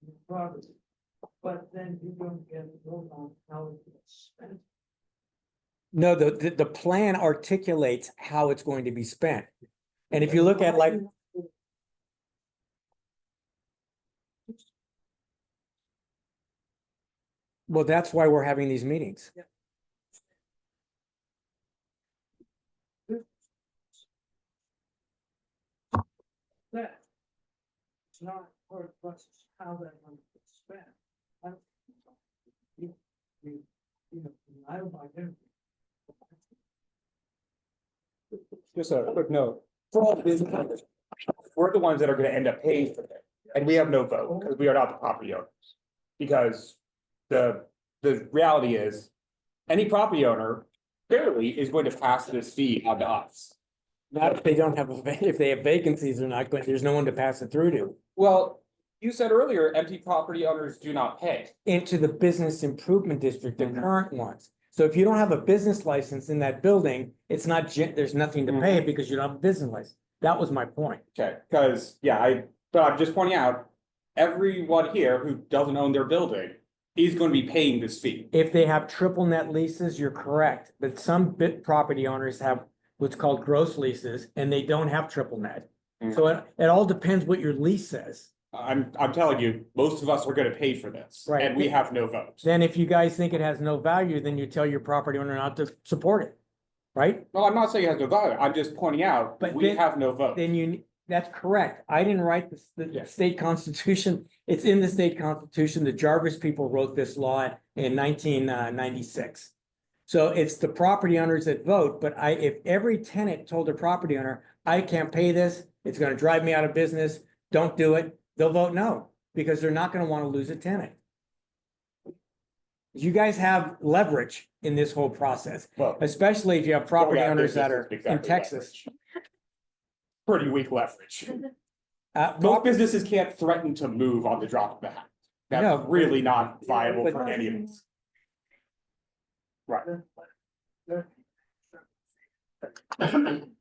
of property, but then you don't get to vote on how it gets spent. No, the plan articulates how it's going to be spent. And if you look at like, well, that's why we're having these meetings. That it's not part of the process, how that money gets spent. I don't- I don't like it. Just a quick note, for all the business, we're the ones that are gonna end up paying for it, and we have no vote, because we are not the property owners. Because the reality is, any property owner clearly is going to pass this fee on to us. Not if they don't have, if they have vacancies, they're not going, there's no one to pass it through to. Well, you said earlier, empty property owners do not pay. Into the business improvement district, the current ones. So if you don't have a business license in that building, it's not, there's nothing to pay because you don't have a business license. That was my point. Okay, because, yeah, but I'm just pointing out, everyone here who doesn't own their building is going to be paying this fee. If they have triple net leases, you're correct, but some property owners have what's called gross leases and they don't have triple net. So it all depends what your lease says. I'm telling you, most of us are gonna pay for this, Right. and we have no vote. Then if you guys think it has no value, then you tell your property owner not to support it, right? No, I'm not saying it has no value, I'm just pointing out, But we then- have no vote. Then that's correct. I didn't write the Yeah. state constitution. It's in the state constitution. The Jarvis people wrote this law in 1996. So it's the property owners that vote, but if every tenant told a property owner, I can't pay this, it's gonna drive me out of business, don't do it, they'll vote no, because they're not gonna wanna lose a tenant. You guys have leverage in this whole process, Well, especially if you have property going out of owners that are business is in exactly Texas. leverage. Pretty weak leverage. Most Prop- businesses can't threaten to move on the drop of a hat. That's No. really not viable But- for any of us. Right.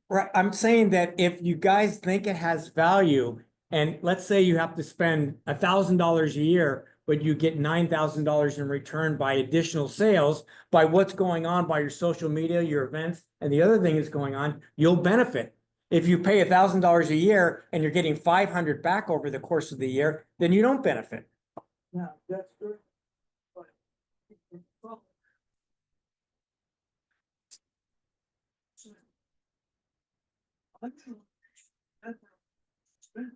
Right, I'm saying that if you guys think it has value, and let's say you have to spend $1,000 a year, but you get $9,000 in return by additional sales, by what's going on by your social media, your events, and the other thing is going on, you'll benefit. If you pay $1,000 a year and you're getting 500 back over the course of the year, then you don't benefit. Now, that's good. But well, I feel that spend.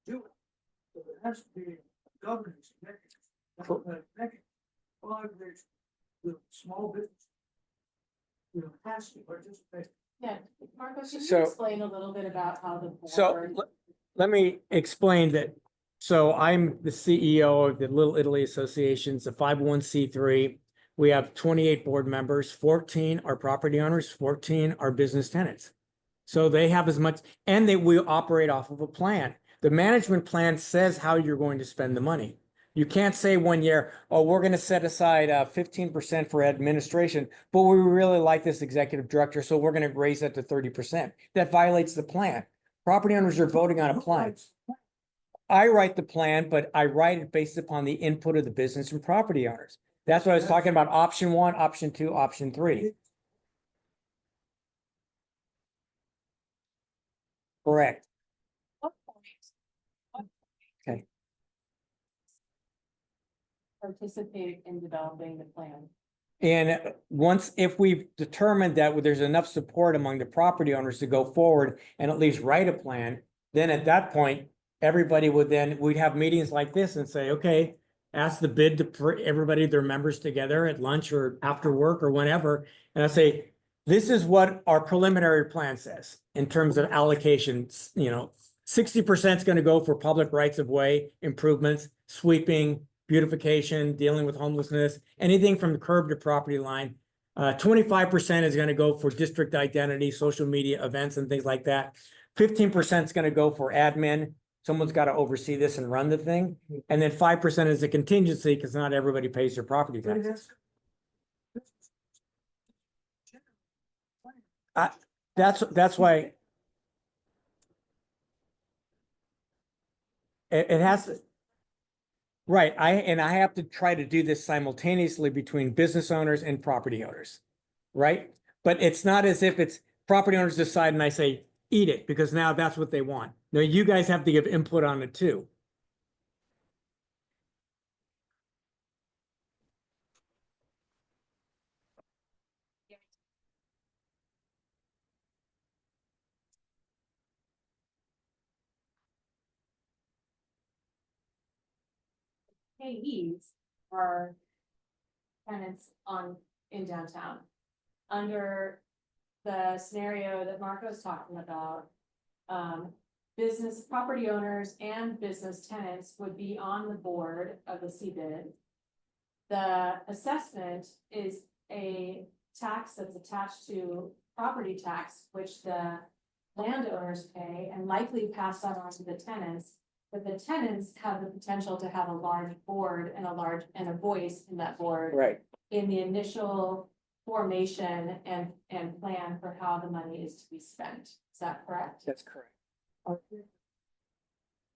Do it. So there has to be a governance mechanism. Well, the small business. Has to participate. Yeah, Marco, can you So- explain a little bit about how the So board? let me explain that. So I'm the CEO of the Little Italy Association. It's a 501(c)(3). We have 28 board members, 14 are property owners, 14 are business tenants. So they have as much, and we operate off of a plan. The management plan says how you're going to spend the money. You can't say 1 year, oh, we're gonna set aside 15% for administration, but we really like this executive director, so we're gonna raise that to 30%. That violates the plan. Property owners are voting on a plan. I write the plan, but I write it based upon the input of the business and property owners. That's what I was talking about, option 1, option 2, option 3. Correct. Okay. Participate in developing the plan. And if we've determined that there's enough support among the property owners to go forward and at least write a plan, then at that point, everybody we'd have meetings like this and say, okay, ask the bid to everybody, their members together at lunch or after work or whenever. And I say, this is what our preliminary plan says in terms of allocations, 60% is going to go for public rights of way improvements, sweeping, beautification, dealing with homelessness, anything from the curb to property line. 25% is going to go for district identity, social media events and things like that. 15% is going to go for admin. Someone's got to oversee this and run the thing. And then 5% is a contingency because not everybody pays their property taxes. That's why. It has to. Right, I have to try to do this simultaneously between business owners and property owners, right? But it's not as if it's property owners decide and I say, eat it, because now that's what they want. No, you guys have to give input on it too. Payees are tenants in downtown. Under the scenario that Marco's talking about, business property owners and business tenants would be on the board of the CBID. The assessment is a tax that's attached to property tax, which the landowners pay and likely pass that on to the tenants. But the tenants have the potential to have a large board and a voice in that board. Right. In the initial formation and plan for how the money is to be spent. Is that correct? That's correct.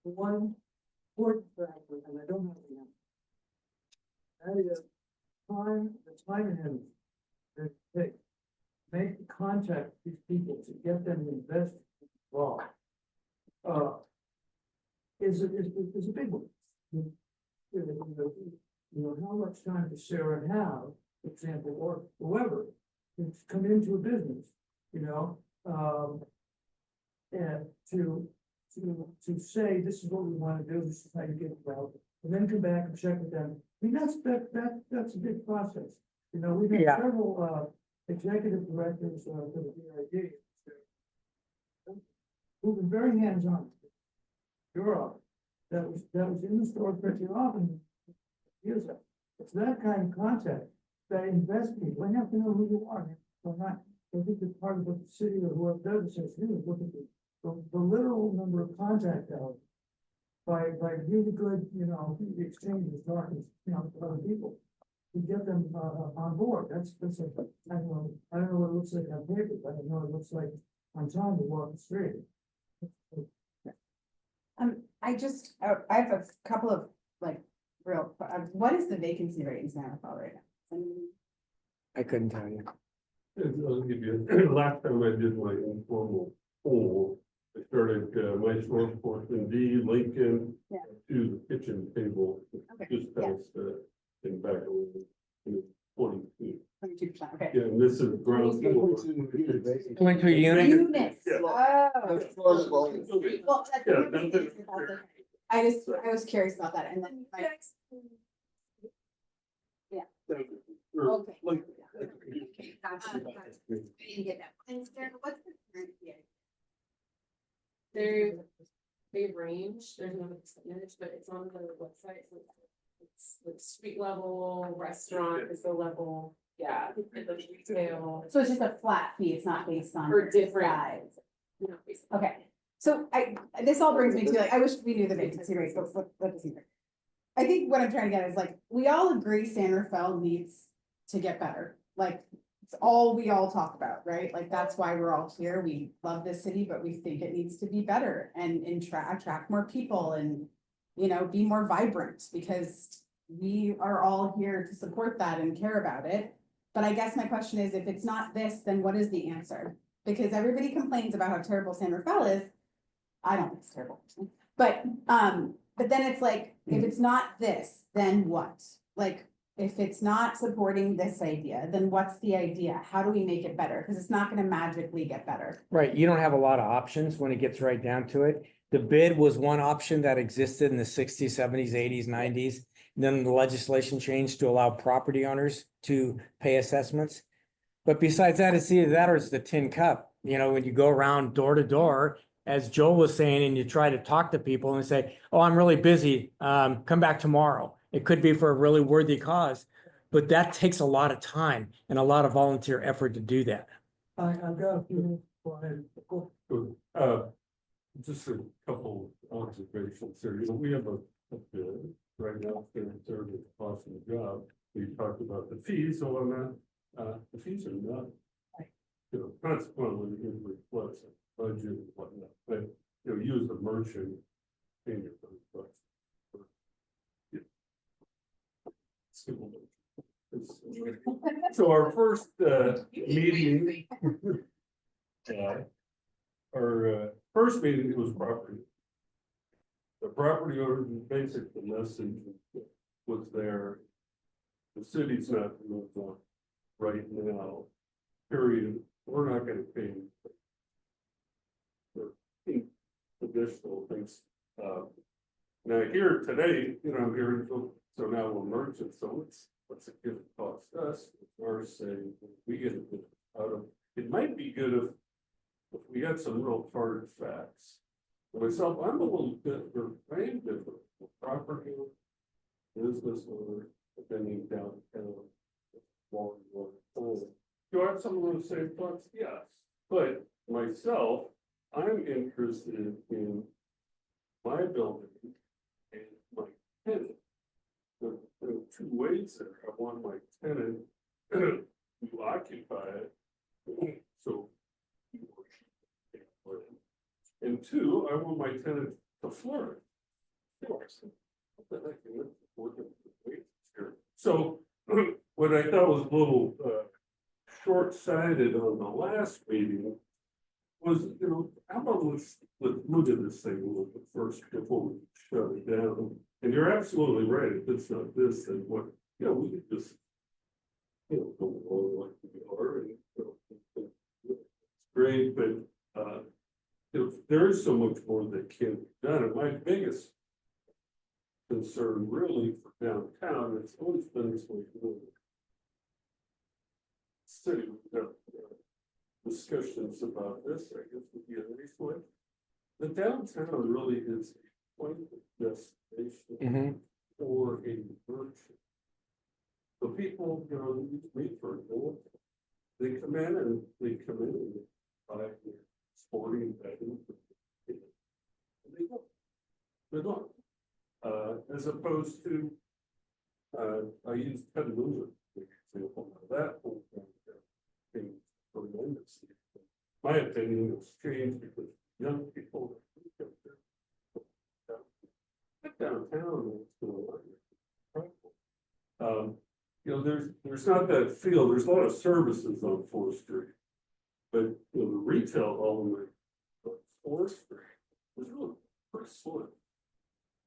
One important factor, and I don't have the answer. That is the time and energy that it takes. Make the contact with these people to get them invested involved. Is a big one. How much time does Sarah have, for example, or whoever, to come into a business, and to say, this is what we want to do, this is how you get involved, and then come back and check with them. I mean, that's a big process. We've had Yeah. several executive directors for the BID who've been very hands-on. Europe, that was in the store pretty often years ago. It's that kind of contact that invests people. They have to know who you are. They're not, I think it's part of what the city or whoever does it says, here, look at the literal number of contact hours by really good, the exchange of talking, to other people to get them on board. That's I don't know what it looks like on paper, but I know it looks like on time to walk the street. I have a couple of what is the vacancy rate in Santa Fe right now? I couldn't tell you. I'll give you, last time I did my informal poll, I started my source force in D, Lincoln, Yeah. to the kitchen table, Okay, just yeah. past, in back of 22. 22%, okay. Yeah, and this is ground floor. Going to a unit. Units, Yeah. oh. Well, Yeah, that's it. I was curious about that, and then. Okay. Like- Gotcha. I didn't get that. And Sarah, what's the current PA? They range, there's no percentage, but it's on the website. So it's like street level, restaurant is the level, yeah, and the retail. So it's just a flat fee, it's not based on. For different- size. No, basically. Okay, so this all brings me to I wish we knew the vacancy rates, but what does he mean? I think what I'm trying to get is we all agree San Rafael needs to get better, it's all we all talk about, right? That's why we're all here, we love this city, but we think it needs to be better and attract more people and, be more vibrant, because we are all here to support that and care about it. But I guess my question is, if it's not this, then what is the answer? Because everybody complains about how terrible San Rafael is. I don't think it's terrible, but then it's if it's not this, then what? If it's not supporting this idea, then what's the idea? How do we make it better? Because it's not gonna magically get better. Right, you don't have a lot of options when it gets right down to it. The bid was one option that existed in the 60s, 70s, 80s, 90s. Then the legislation changed to allow property owners to pay assessments. But besides that, it's either that or it's the tin cup. When you go around door to door, as Joel was saying, and you try to talk to people and say, oh, I'm really busy, come back tomorrow. It could be for a really worthy cause, but that takes a lot of time and a lot of volunteer effort to do that. I've got a few. Just a couple observations here. We have a bid right now for the third cost of the job. We talked about the fees, so on that, the fees are not you know, consequently, it reflects a budget and whatnot, but, you know, use the merchant in your budget. So our first meeting. Our first meeting was property. The property owner, basic, the message was there. The city's not moved on right now, period. We're not gonna pay for additional things. Now here today, you know, I'm hearing, so now we're merchants, so what's it gonna cost us? Or say, we get a bit out of, it might be good if we got some real hard facts. Myself, I'm a little different, I am different, property, business owner, depending downtown. Do I have some of those same thoughts? Yes, but myself, I'm interested in my building and my tenant. There are two ways there. I want my tenant to occupy it, so. And two, I want my tenant to flourish. So what I thought was a little short-sighted on the last meeting was, you know, how about let's look at this thing a little bit first before we shut it down. And you're absolutely right. If it's not this, then what, you know, we could just, you know, go along like we are and, you know, it's great, but there is so much more that can be done. And my biggest concern really for downtown, it's always been this way. City, discussions about this, I guess, would be a nice way. The downtown really is a point of destination for a merchant. So people, you know, meet for a meal. They come in and buy sporting betting. They don't. As opposed to, I use Petaluma, for example, that whole thing tremendous. My opinion has changed because young people downtown is going on. You know, there's not that feel. There's a lot of services on 4th Street, but you know, the retail element of 4th Street was really pretty slim.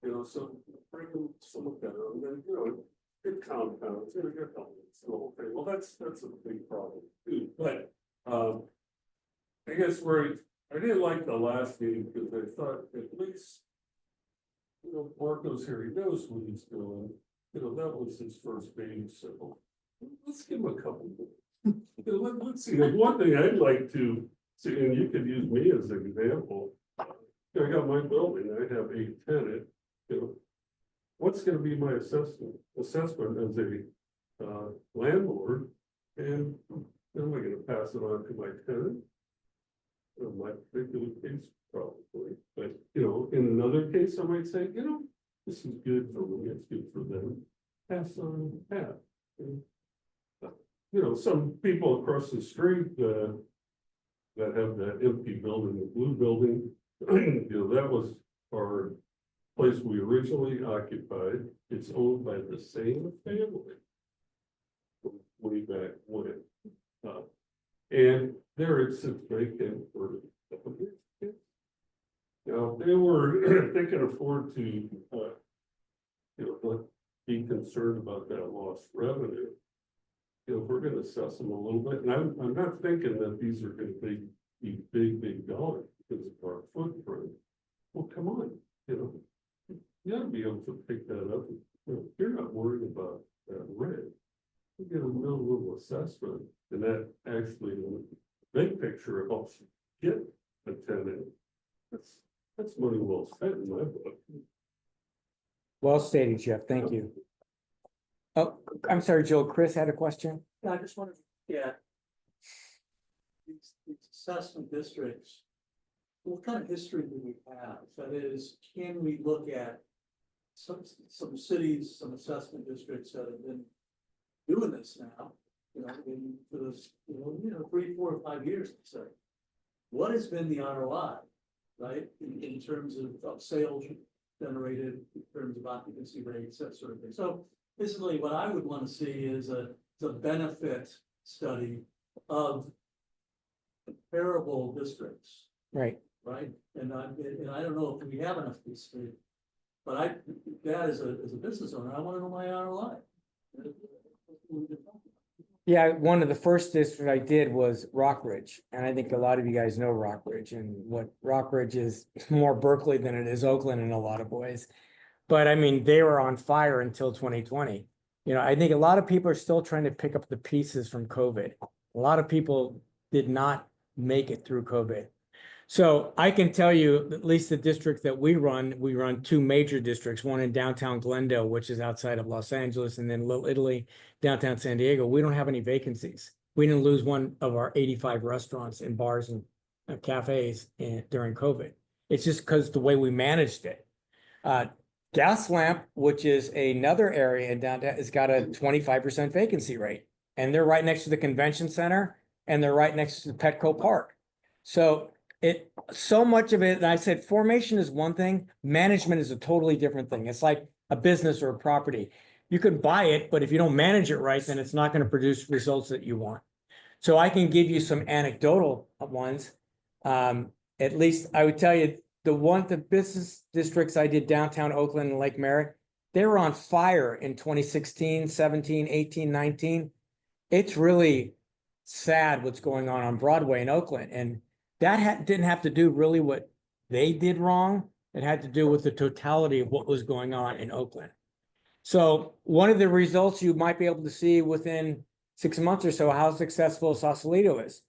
You know, so bring some of that on, then you know, good compounds, you know, good elements, the whole thing. Well, that's a big problem too. But I guess where I didn't like the last meeting because I thought at least, you know, Marco's here, he knows what he's doing. You know, that was his first meeting, so let's give him a couple more. You know, let's see. Like, one thing I'd like to see, and you could use me as an example. I got my building, I have a tenant, you know, what's gonna be my assessment as a landlord? And am I gonna pass it on to my tenant? In my particular case, probably, but you know, in another case, I might say, you know, this is good for me, it's good for them. Pass on, pass. You know, some people across the street that have that empty building, the blue building, you know, that was our place we originally occupied. It's owned by the same family. Way back when. And there it sits vacant for a couple of years. You know, they can afford to, you know, be concerned about that lost revenue. You know, we're gonna assess them a little bit, and I'm not thinking that these are gonna be big dollars because of our footprint. Well, come on, you know, you gotta be able to pick that up. You know, you're not worried about that rent. You get a real little assessment, and that actually, in the big picture, helps you get a tenant. That's money well spent in my book. Well stated, Jeff. Thank you. Oh, I'm sorry, Jill. Chris had a question? I just wanted to get these assessment districts. What kind of history do we have? That is, can we look at some cities, some assessment districts that have been doing this now You know, in those, 3, 4, or 5 years, let's say. What has been the ROI, right, in terms of sales generated, in terms of occupancy rates, that sort of thing. So basically, what I would want to see is a benefit study of comparable districts, Right. right? And I don't know if we have enough history, but that as a business owner, I want to know my ROI. Yeah, one of the first districts I did was Rockridge, and I think a lot of you guys know Rockridge, and what Rockridge is more Berkeley than it is Oakland in a lot of ways. But I mean, they were on fire until 2020. You know, I think a lot of people are still trying to pick up the pieces from COVID. A lot of people did not make it through COVID. So I can tell you, at least the district that we run 2 major districts, one in downtown Glendale, which is outside of Los Angeles, and then Little Italy, downtown San Diego. We don't have any vacancies. We didn't lose one of our 85 restaurants and bars and cafes during COVID. It's just because the way we managed it. Gaslamp, which is another area in downtown, has got a 25% vacancy rate. And they're right next to the convention center, and they're right next to Petco Park. So so much of it, and I said formation is one thing, management is a totally different thing. It's like a business or a property. You can buy it, but if you don't manage it right, then it's not going to produce results that you want. So I can give you some anecdotal ones. At least I would tell you the business districts I did downtown Oakland and Lake Merritt, they were on fire in 2016, 17, 18, 19. It's really sad what's going on Broadway in Oakland. And that didn't have to do really what they did wrong. It had to do with the totality of what was going on in Oakland. So one of the results you might be able to see within 6 months or so, how successful Sausalito is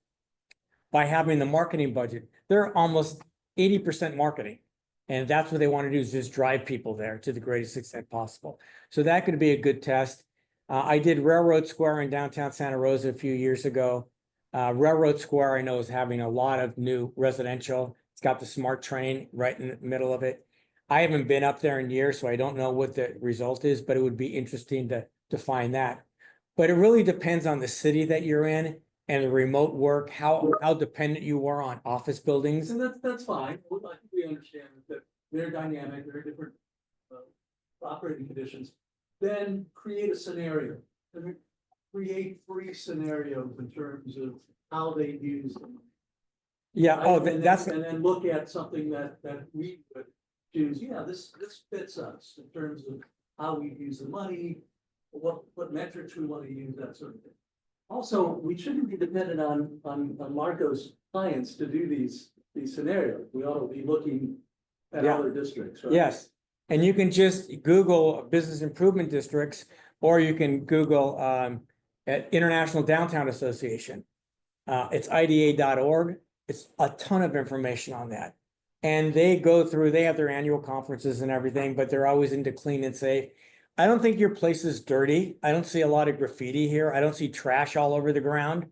by having the marketing budget. They're almost 80% marketing. And that's what they want to do, is just drive people there to the greatest extent possible. So that could be a good test. I did Railroad Square in downtown Santa Rosa a few years ago. Railroad Square, I know, is having a lot of new residential. It's got the smart train right in the middle of it. I haven't been up there in years, so I don't know what the result is, but it would be interesting to find that. But it really depends on the city that you're in and the remote work, how dependent you are on office buildings. And that's fine. I think we understand that they're dynamic, they're different operating conditions. Then create a scenario. Create 3 scenarios in terms of how they use them. Yeah. Right? Oh, And that's then look at something that we would choose. Yeah, this fits us in terms of how we use the money, what metrics we want to use, that sort of thing. Also, we shouldn't be dependent on Marco's clients to do these scenarios. We ought to be looking at Yeah. other districts, right? Yes. And you can just Google business improvement districts, or you can Google at International Downtown Association. It's IDA.org. It's a ton of information on that. And they have their annual conferences and everything, but they're always into clean and safe. I don't think your place is dirty. I don't see a lot of graffiti here. I don't see trash all over the ground.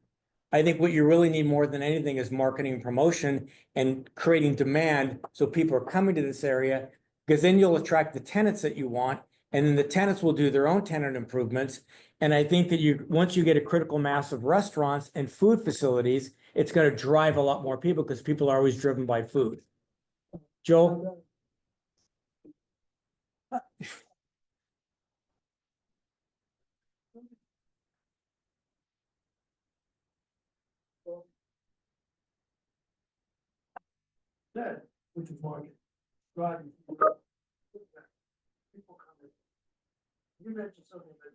I think what you really need more than anything is marketing and promotion and creating demand so people are coming to this area, because then you'll attract the tenants that you want, and then the tenants will do their own tenant improvements. And I think that once you get a critical mass of restaurants and food facilities, it's going to drive a lot more people, because people are always driven by food. Joel? That, which is market, driving. People come in. You mentioned something that.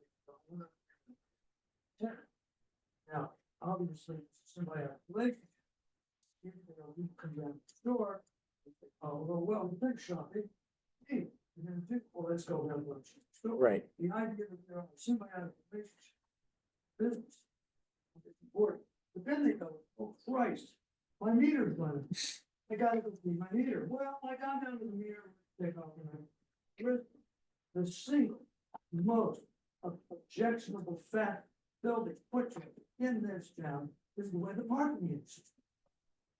Now, obviously, it's a symbiotic relationship. You come down to the store, well, the big shopping. Hey, you're gonna do, well, let's go down to the store. Right. The idea that they're on a symbiotic relationship. Business. It's important. But then they go, oh Christ, my meter's running. I gotta go see my meter. Well, I got down to the meter, take off the single most objectionable fact building footprint in this town is the way the parking is.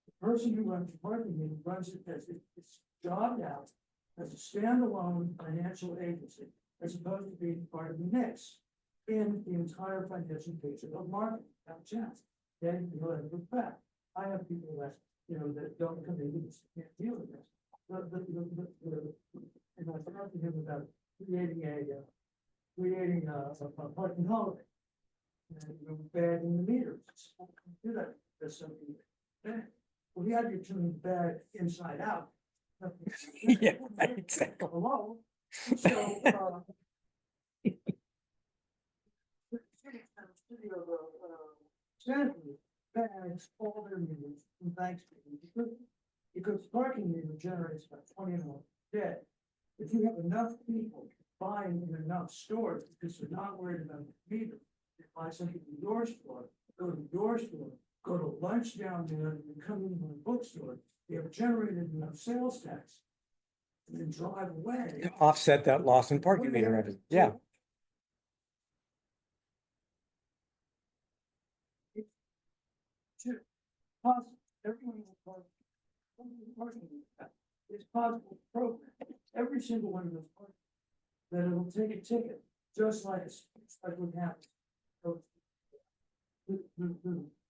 The person who runs the parking meter runs it as it's jobbed out as a standalone financial agency, as opposed to being part of the mix. in the entire financial picture of marketing, have a chance. Then you'll have to look back. I have people that, that don't come in, because they can't deal with this. And I talked to him about creating a parking holiday. And bad in the meters. Do that, there's something bad. Well, you have your tuning bad inside out. Yeah, exactly. Hello, so, city of, Stanford bags all their meters from banks, because parking meter generates about 20 dollars a day. If you have enough people buying in enough stores, because they're not worried about the meter, they buy something in your store, go to your store, go to lunch down there, and then come into the bookstore, they have generated enough sales tax. And then drive away. To offset that loss in parking meter revenue. Yeah. Possible, everyone will park. It's possible program, every single one of those parks, that it'll take a ticket, just like what happens. So, to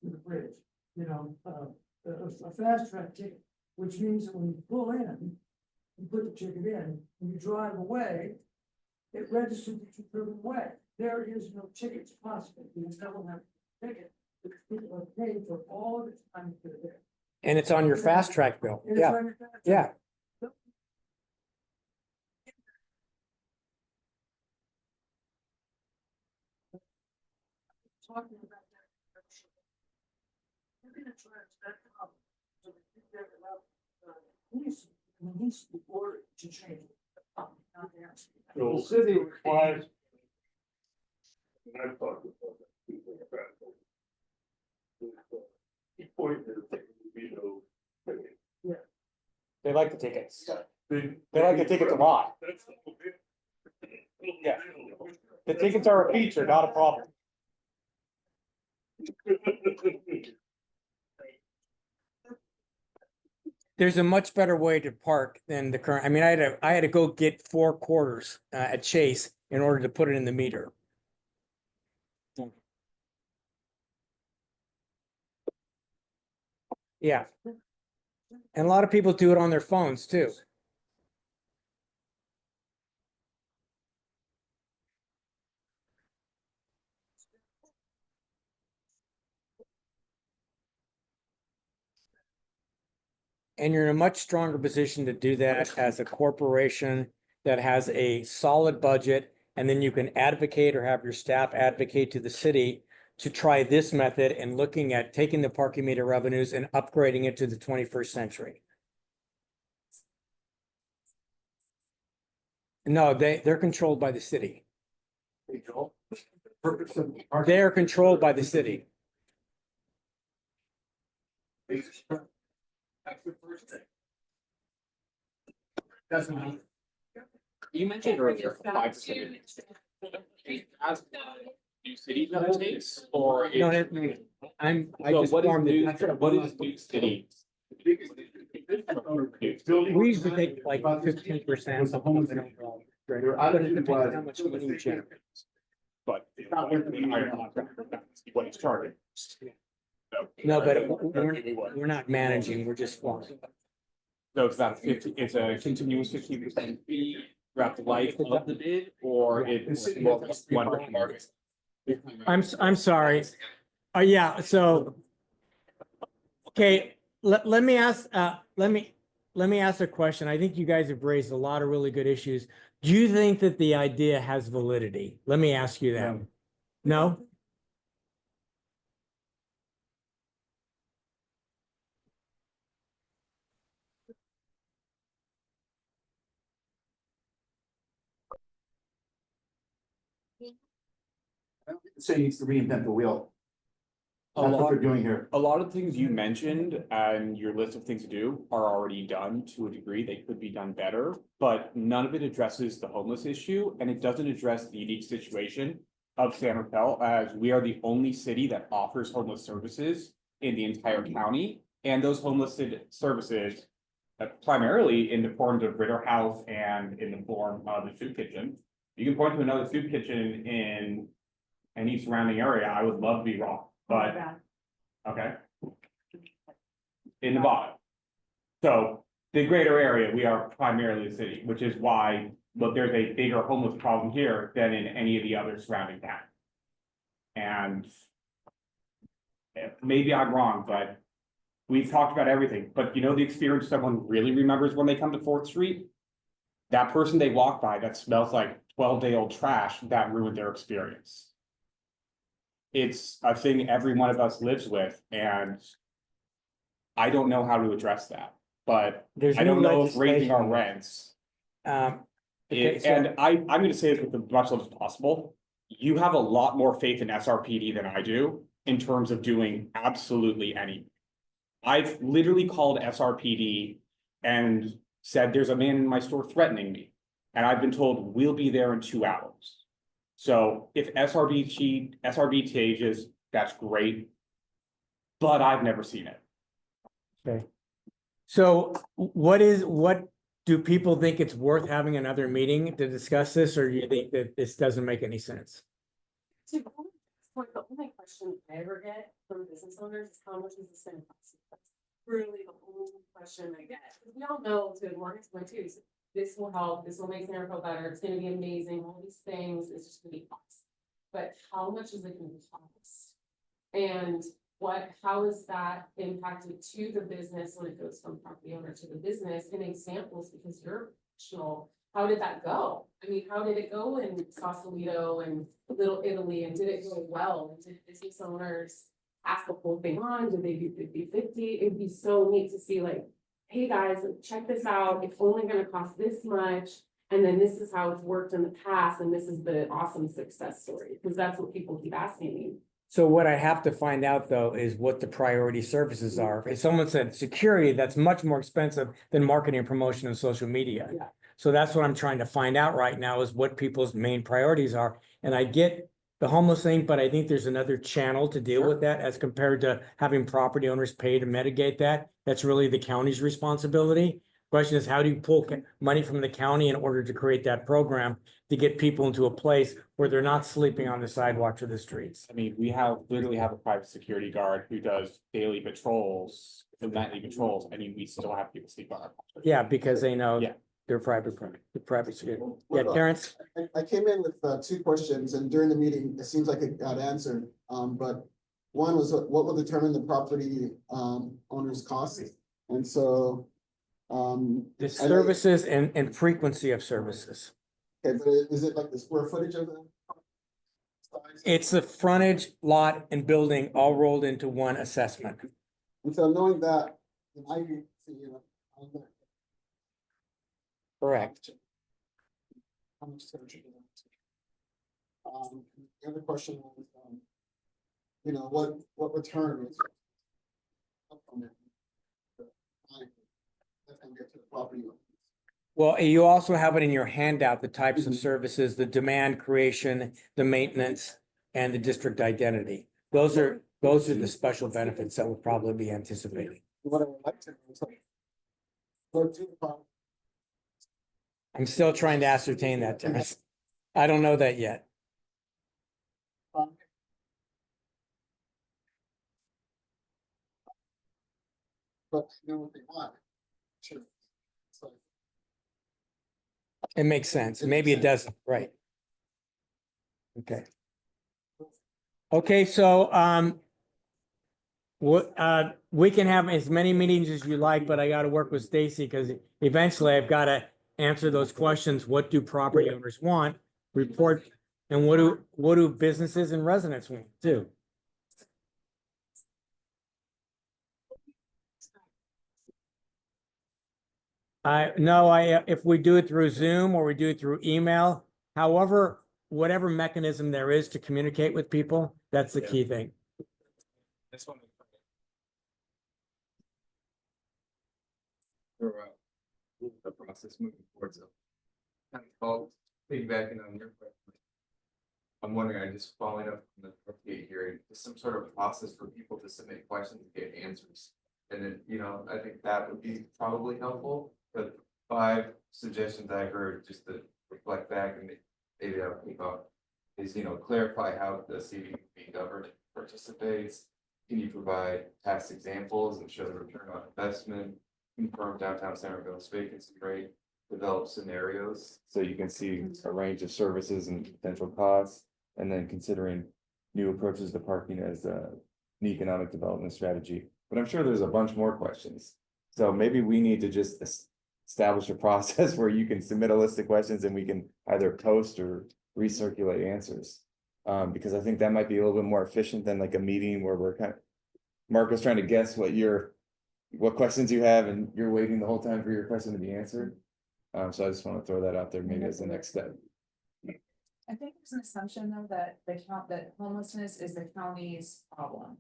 the bridge, a fast track ticket, which means that when you pull in, you put the ticket in, and you drive away, it registers that you've driven away. There is no tickets possible, because no one has a ticket, because people are paid for all the time they're there. And it's on your fast track bill. And it's Yeah, on your fast track. yeah. Talking about that. You're gonna try to set up, so that you get enough, needs the order to change. Not ask. The city requires. And I've talked about that. People about it. The point is, there will be no. They like the tickets. They like the tickets a lot. That's the whole bit. Yeah. The tickets are a feature, not a problem. There's a much better way to park than the current. I mean, I had to go get 4 quarters at Chase in order to put it in the meter. Yeah. And a lot of people do it on their phones too. And you're in a much stronger position to do that as a corporation that has a solid budget. And then you can advocate or have your staff advocate to the city to try this method and looking at taking the parking meter revenues and upgrading it to the 21st century. No, they're controlled by the city. They're controlled by the city. That's the first thing. Doesn't mean. You mentioned earlier, 5%. As new cities that it takes, or. No, I So just what is formed new, the. what is new city? We usually take like 15% of homes in overall. But it depends how much money you generate. But it's not what it's charging. No, but we're not managing, we're just forming. So it's about 50, it's a continuous 15% fee throughout the life of the bid, or it's one market. I'm sorry. Yeah, so. Okay, let me ask, let me ask a question. I think you guys have raised a lot of really good issues. Do you think that the idea has validity? Let me ask you that. No? Say needs to reinvent the wheel. A That's what lot, they're doing here. a lot of things you mentioned and your list of things to do are already done to a degree. They could be done better, but none of it addresses the homeless issue, and it doesn't address the unique situation of San Rafael, as we are the only city that offers homeless services in the entire county. And those homeless services, primarily in the forms of Ritter House and in the form of the soup kitchen. You can point to another soup kitchen in any surrounding area, I would love to be wrong, but, okay. In the bottom. So the greater area, we are primarily the city, which is why, look, there's a bigger homeless problem here than in any of the other surrounding towns. And maybe I'm wrong, but we've talked about everything, but you know, the experience someone really remembers when they come to Fourth Street? That person they walk by that smells like 12-day-old trash, that ruined their experience. It's a thing every one of us lives with, and I don't know how to address that, but There's I don't new know if raising our legislation. rents. Okay, so- And I'm gonna say this with as much love as possible. You have a lot more faith in SRPD than I do in terms of doing absolutely anything. I've literally called SRPD and said, there's a man in my store threatening me. And I've been told, we'll be there in 2 hours. So if SRB changes, that's great. But I've never seen it. Okay. So what do people think it's worth having another meeting to discuss this, or do you think that this doesn't make any sense? To go to this point, the only question I ever get from business owners is how much is this gonna cost? That's really the only question I get, because we all know to Morgan's point too, is this will help, this will make Centerville better, it's gonna be amazing, all these things, it's just gonna be cost. But how much is it gonna cost? And how is that impacted to the business when it goes from property owner to the business? In examples, because you're professional, how did that go? I mean, how did it go in Sausalito and Little Italy, and did it go well? And did business owners pass the whole thing on? Did they do 50-50? It'd be so neat to see, like, hey guys, check this out, it's only gonna cost this much, and then this is how it's worked in the past, and this is the awesome success story, because that's what people keep asking me. So what I have to find out though is what the priority services are. If someone said security, that's much more expensive than marketing and promotion and social media. Yeah. So that's what I'm trying to find out right now is what people's main priorities are. And I get the homeless thing, but I think there's another channel to deal with that as compared to having property owners pay to mitigate that. That's really the county's responsibility. Question is, how do you pull money from the county in order to create that program to get people into a place where they're not sleeping on the sidewalks or the streets? I mean, we literally have a private security guard who does daily patrols, nightly patrols. I mean, we still have people sleep on our. Yeah, because they know Yeah. they're private security. Yeah, Terrence? I came in with 2 questions, and during the meeting, it seems like it got answered. But one was what will determine the property owner's costs? And so The services and frequency of services. okay, but is it like the square footage of the? It's the frontage, lot, and building all rolled into one assessment. And so knowing that, then I, you know, I'm gonna- Correct. how much service is it? The other question was, you know, what return is up on it? That can get to the property owner. Well, you also have it in your handout, the types of services, the demand creation, the maintenance, and the district identity. Those are the special benefits that will probably be anticipated. What I would like to do is like, go to the property. I'm still trying to ascertain that, Terrence. I don't know that yet. But know what they want. Sure. So, It makes sense. Maybe it doesn't, right? Okay. Okay, so, we can have as many meetings as you like, but I gotta work with Stacy because eventually I've gotta answer those questions. What do property owners want? Report, and what do businesses and residents want too? If we do it through Zoom or we do it through email, however, whatever mechanism there is to communicate with people, that's the key thing. This one. The process moving forward, so. Kind of called, piggybacking on your question. I'm wondering, I just following up from the update hearing, just some sort of process for people to submit questions and get answers. And then, you know, I think that would be probably helpful, but 5 suggestions I heard just to reflect back and maybe I'll keep up. is, clarify how the CVB government participates. Can you provide past examples and show the return on investment? Confirm downtown Centerville's vacancy rate, develop scenarios, so you can see a range of services and potential costs. And then considering new approaches to parking as an economic development strategy. But I'm sure there's a bunch more questions. So maybe we need to just establish a process where you can submit a list of questions and we can either post or recirculate answers. Because I think that might be a little bit more efficient than like a meeting where we're Marco's trying to guess what questions you have and you're waiting the whole time for your question to be answered. So I just want to throw that out there maybe as the next step. I think there's an assumption though that that homelessness is the county's problem.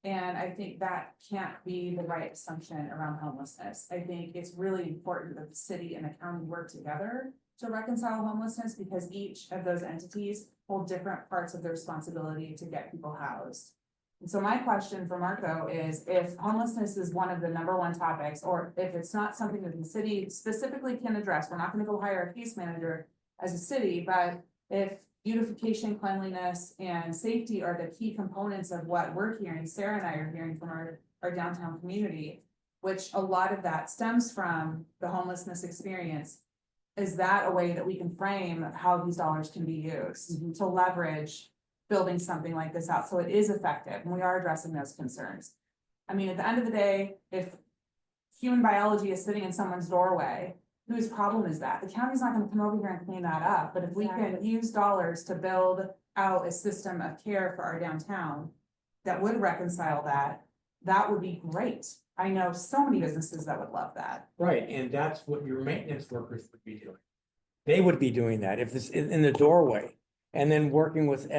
And I think that can't be the right assumption around homelessness. I think it's really important that the city and the county work together to reconcile homelessness because each of those entities hold different parts of the responsibility to get people housed. And so my question for Marco is if homelessness is one of the #1 topics, or if it's not something that the city specifically can address, we're not going to go hire a case manager as a city, but if beautification, cleanliness, and safety are the key components of what we're hearing, Sarah and I are hearing from our downtown community, which a lot of that stems from the homelessness experience. Is that a way that we can frame how these dollars can be used to leverage building something like this out so it is effective and we are addressing those concerns? I mean, at the end of the day, if human biology is sitting in someone's doorway, whose problem is that? The county's not gonna come over here and clean that up, but if we can use dollars to build out a system of care for our downtown that would reconcile that, that would be great. I know so many businesses that would love that. Right, and that's what your maintenance workers would be doing. They would be doing that if it's in the doorway and then working with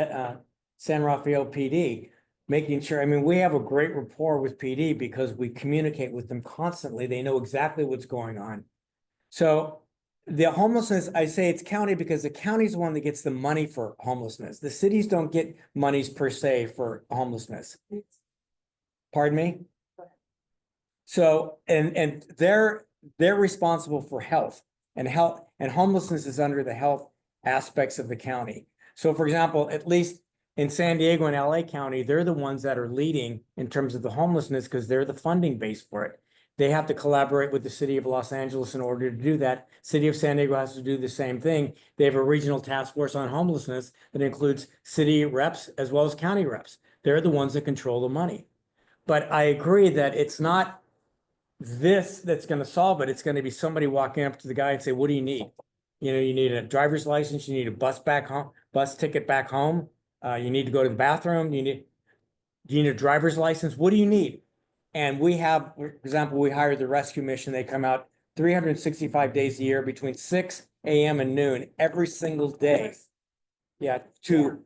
San Rafael PD, making sure, I mean, we have a great rapport with PD because we communicate with them constantly. They know exactly what's going on. So the homelessness, I say it's county because the county's the one that gets the money for homelessness. The cities don't get monies per se for homelessness. Pardon me? So, and they're responsible for health and homelessness is under the health aspects of the county. So for example, at least in San Diego and LA County, they're the ones that are leading in terms of the homelessness because they're the funding base for it. They have to collaborate with the city of Los Angeles in order to do that. City of San Diego has to do the same thing. They have a regional task force on homelessness that includes city reps as well as county reps. They're the ones that control the money. But I agree that it's not this that's going to solve it. It's going to be somebody walking up to the guy and say, what do you need? You know, you need a driver's license, you need a bus ticket back home. You need to go to the bathroom. You need a driver's license. What do you need? And we have, for example, we hired the rescue mission. They come out 365 days a year between 6 a.m. and noon every single day. Yeah, to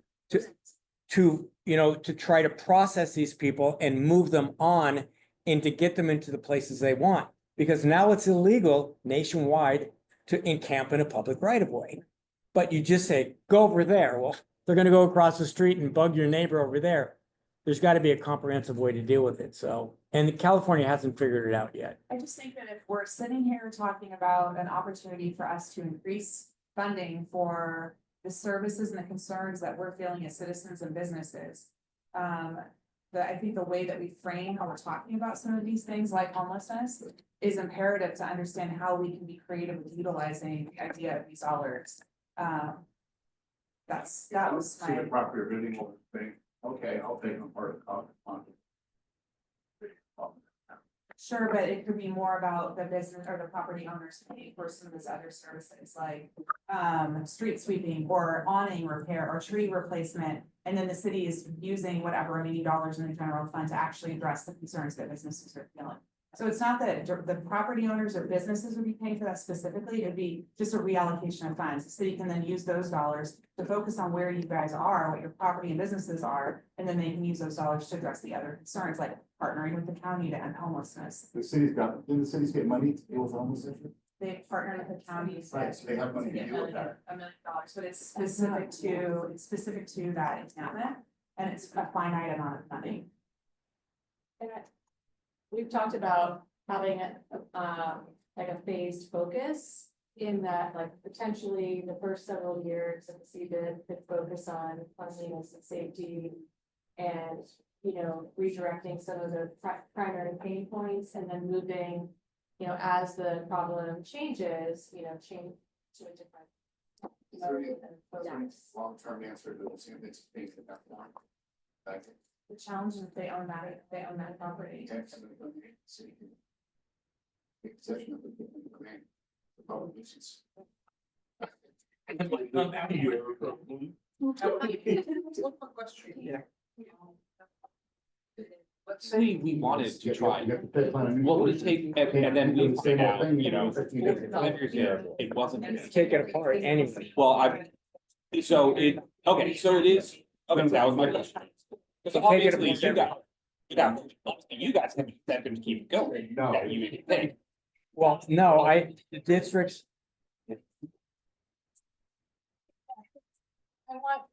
try to process these people and move them on and to get them into the places they want. Because now it's illegal nationwide to encamp in a public right of way. But you just say, go over there. Well, they're going to go across the street and bug your neighbor over there. There's got to be a comprehensive way to deal with it. So, and California hasn't figured it out yet. I just think that if we're sitting here talking about an opportunity for us to increase funding for the services and the concerns that we're feeling as citizens and businesses, I think the way that we frame how we're talking about some of these things like homelessness is imperative to understand how we can be creative with utilizing the idea of these dollars. That was See the my. property bidding will think, okay, I'll take them part of the cost. Sure, but it could be more about the business or the property owners paying for some of those other services like street sweeping or awning repair or tree replacement. And then the city is using whatever remaining dollars in the general fund to actually address the concerns that businesses are feeling. So it's not that the property owners or businesses would be paying for that specifically, it'd be just a reallocation of funds. The city can then use those dollars to focus on where you guys are, what your property and businesses are, and then they can use those dollars to address the other concerns like partnering with the county to end homelessness. Didn't the cities get money to deal with homelessness? They partner with the county. Right, so they have money to get deal with that. $1 million, but it's specific to that encampment, and it's a finite amount of money. We've talked about having like a phased focus in that, like, potentially the first several years of the CBID could focus on cleanliness and safety and, you know, redirecting some of the primary pain points and then moving, you know, as the problem changes, you know, change to a different. Is there any focus. long-term answer to this, it's based at that point? Like, The challenge is that they own that property. tax and the city can take possession of the land, the public nuisance. Yeah. Let's say we wanted to try, what would it take, and then we figured out, you know, 5 years in, it wasn't. Take it apart anyway. Well, so it, okay, so it is, okay, that was my question. Because obviously you guys have incentive to keep going. No. That you didn't think. Well, no, the districts,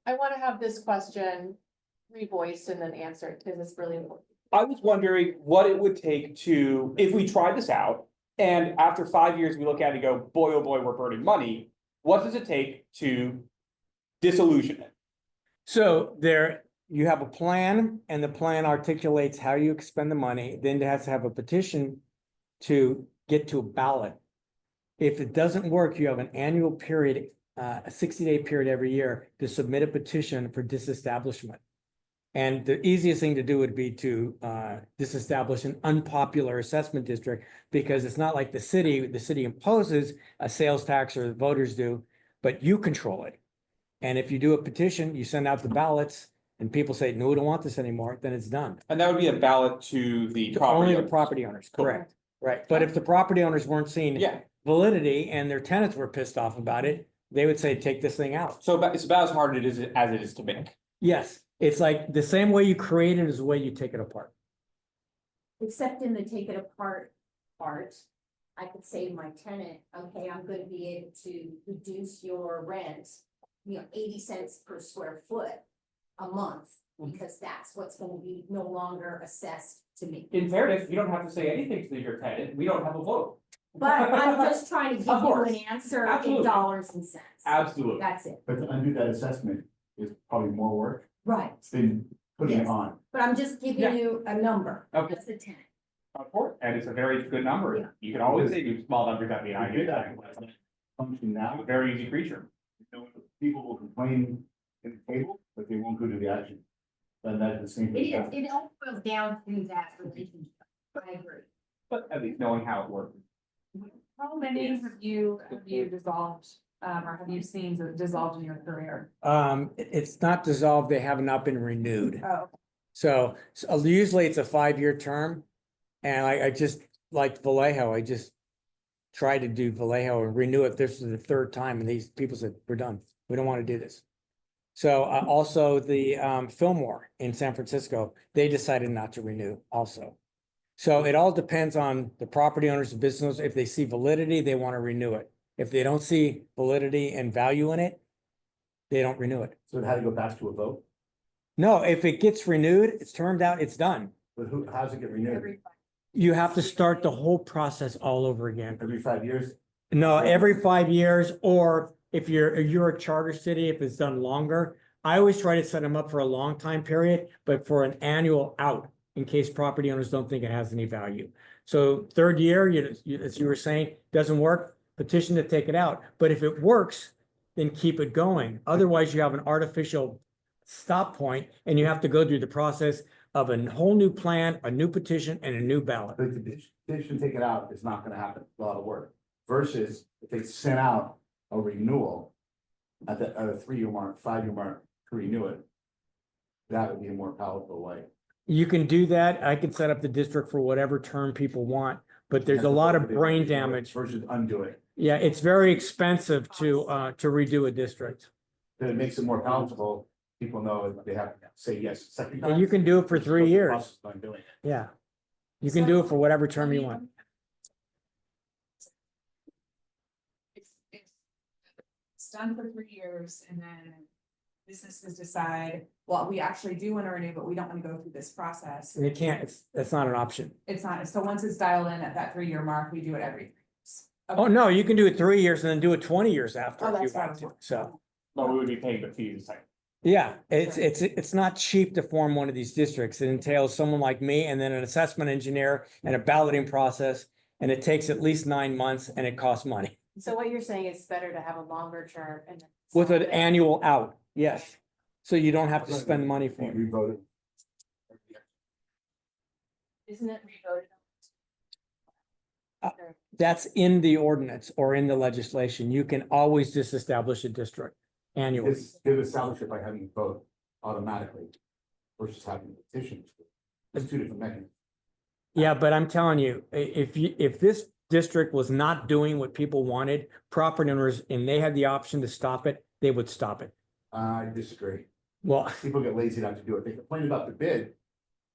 I want to have this question revoiced and then answered, because it's really important. I was wondering what it would take to, if we tried this out, and after 5 years, we look at it and go, boy, oh boy, we're burning money. What does it take to disillusion it? so there, you have a plan and the plan articulates how you expend the money, then it has to have a petition to get to a ballot. If it doesn't work, you have an annual period, a 60-day period every year to submit a petition for disestablishment. And the easiest thing to do would be to disestablish an unpopular assessment district, because it's not like the city imposes a sales tax or the voters do, but you control it. And if you do a petition, you send out the ballots and people say, no, we don't want this anymore, then it's done. And that would be a ballot to the property Only the owners. property owners, Cool. correct, right. But if the property owners weren't seeing Yeah, validity and their tenants were pissed off about it, they would say, take this thing out. so it's about as hard as it is to make. Yes, it's like the same way you create it is the way you take it apart. Except in the take it apart part, I could say to my tenant, okay, I'm gonna be able to reduce your rent, 80 cents per square foot a month, because that's what's gonna be no longer assessed to me. In fairness, you don't have to say anything to your tenant, we don't have a vote. But I'm just trying to give Of you course. an answer in Absolutely. dollars and cents. Absolutely. That's it, But to undo that assessment is probably more work right, than putting it Yes. on. but I'm just giving Yeah. you a number Okay. as a tenant. Of course, and it's a very good number. Yeah. You can always say do small numbers at the We end. did that. Function I'm a now, very easy creature. people will complain in the table, but they won't go to the action. And that's the same thing. It all boils down to that relationship, I agree. But at least knowing how it works. How many have you dissolved, or have you seen dissolved in your career? It's not dissolved, they have not been renewed. Oh, So usually it's a 5-year term. And I just, like Vallejo, I just tried to do Vallejo and renew it. This is the 3rd time and these people said, we're done. We don't want to do this. So also the Fillmore in San Francisco, they decided not to renew also. So it all depends on the property owners, the business. If they see validity, they want to renew it. If they don't see validity and value in it, they don't renew it. So it had to go back to a vote, No, if it gets renewed, it's termed out, it's done. but how's it get renewed? You have to start the whole process all over again. Every 5 years? No, every 5 years, or if you're a charter city, if it's done longer. I always try to set them up for a long time period, but for an annual out in case property owners don't think it has any value. So 3rd year, as you were saying, doesn't work, petition to take it out. But if it works, then keep it going. Otherwise, you have an artificial stop point and you have to go through the process of a whole new plan, a new petition and a new ballot. But the petition, take it out, it's not gonna happen, a lot of work. Versus if they sent out a renewal at a 3-year mark, 5-year mark to renew it, that would be a more palatable way. You can do that. I can set up the district for whatever term people want, but there's a lot of brain damage. Versus undo it, Yeah, it's very expensive to redo a district. then it makes it more palatable, people know that they have to say yes second time. And you can do it for 3 years. By doing it. Yeah. You can do it for whatever term you want. It's done for 3 years and then businesses decide, well, we actually do want to renew, but we don't want to go through this process. And you can't, that's not an option. It's not, so once it's dialed in at that 3-year mark, we do it every 3 years. Oh, no, you can do it 3 years and then do it 20 years after Oh, if you that's want to, fine. so. But we would be paying the fees, like. Yeah, it's not cheap to form one of these districts. It entails someone like me and then an assessment engineer and a balloting process. And it takes at least 9 months and it costs money So what you're saying is better to have a longer term and. then with an solve it. annual out, yes. So you don't have to spend money for it. Revoted. Isn't it revoted? That's in the ordinance or in the legislation. You can always disestablish a district annually. Give establish it by having a vote automatically versus having petitions. There's two different mechanisms. Yeah, but I'm telling you, if this district was not doing what people wanted, property owners, and they had the option to stop it, they would stop it. I disagree. Well, People get lazy not to do it. They complain about the bid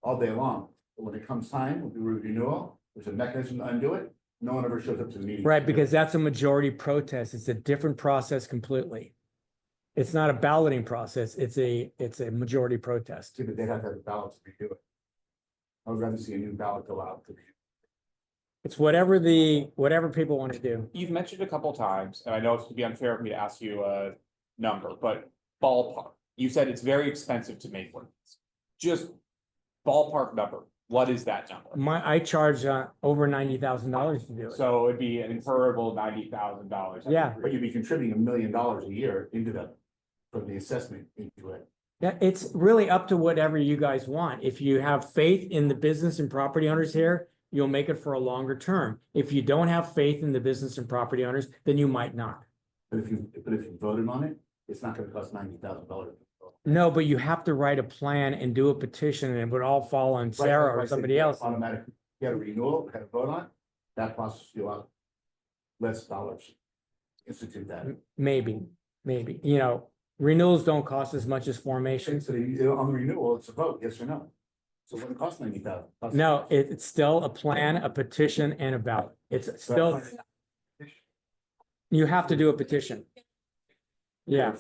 all day long. But when it comes time, with the renewal, there's a mechanism to undo it. No one ever shows up to the meeting. right, because that's a majority protest. It's a different process completely. It's not a balloting process. It's a majority protest. See, but they'd have to have a ballot to redo it. I would rather see a new ballot go out to be. It's whatever people want to do. You've mentioned a couple times, and I know it's gonna be unfair for me to ask you a number, but ballpark. You said it's very expensive to make one. Just ballpark number. What is that number? I charge over $90,000 to do it. So it'd be an incurable $90,000. Yeah. But you'd be contributing $1 million a year into the, from the assessment into it. Yeah, it's really up to whatever you guys want. If you have faith in the business and property owners here, you'll make it for a longer term. If you don't have faith in the business and property owners, then you might not. But if you voted on it, it's not gonna cost $90,000. No, but you have to write a plan and do a petition and it would all fall on Sarah or somebody else. Automatic, you had a renewal, had a vote on, it, that process will out less dollars. Institute that. Maybe, you know, renewals don't cost as much as formations. So on the renewal, it's a vote, yes or no. So what it costs $90,000? No, it's still a plan, a petition and a ballot. It's still, you have to do a petition. Yeah,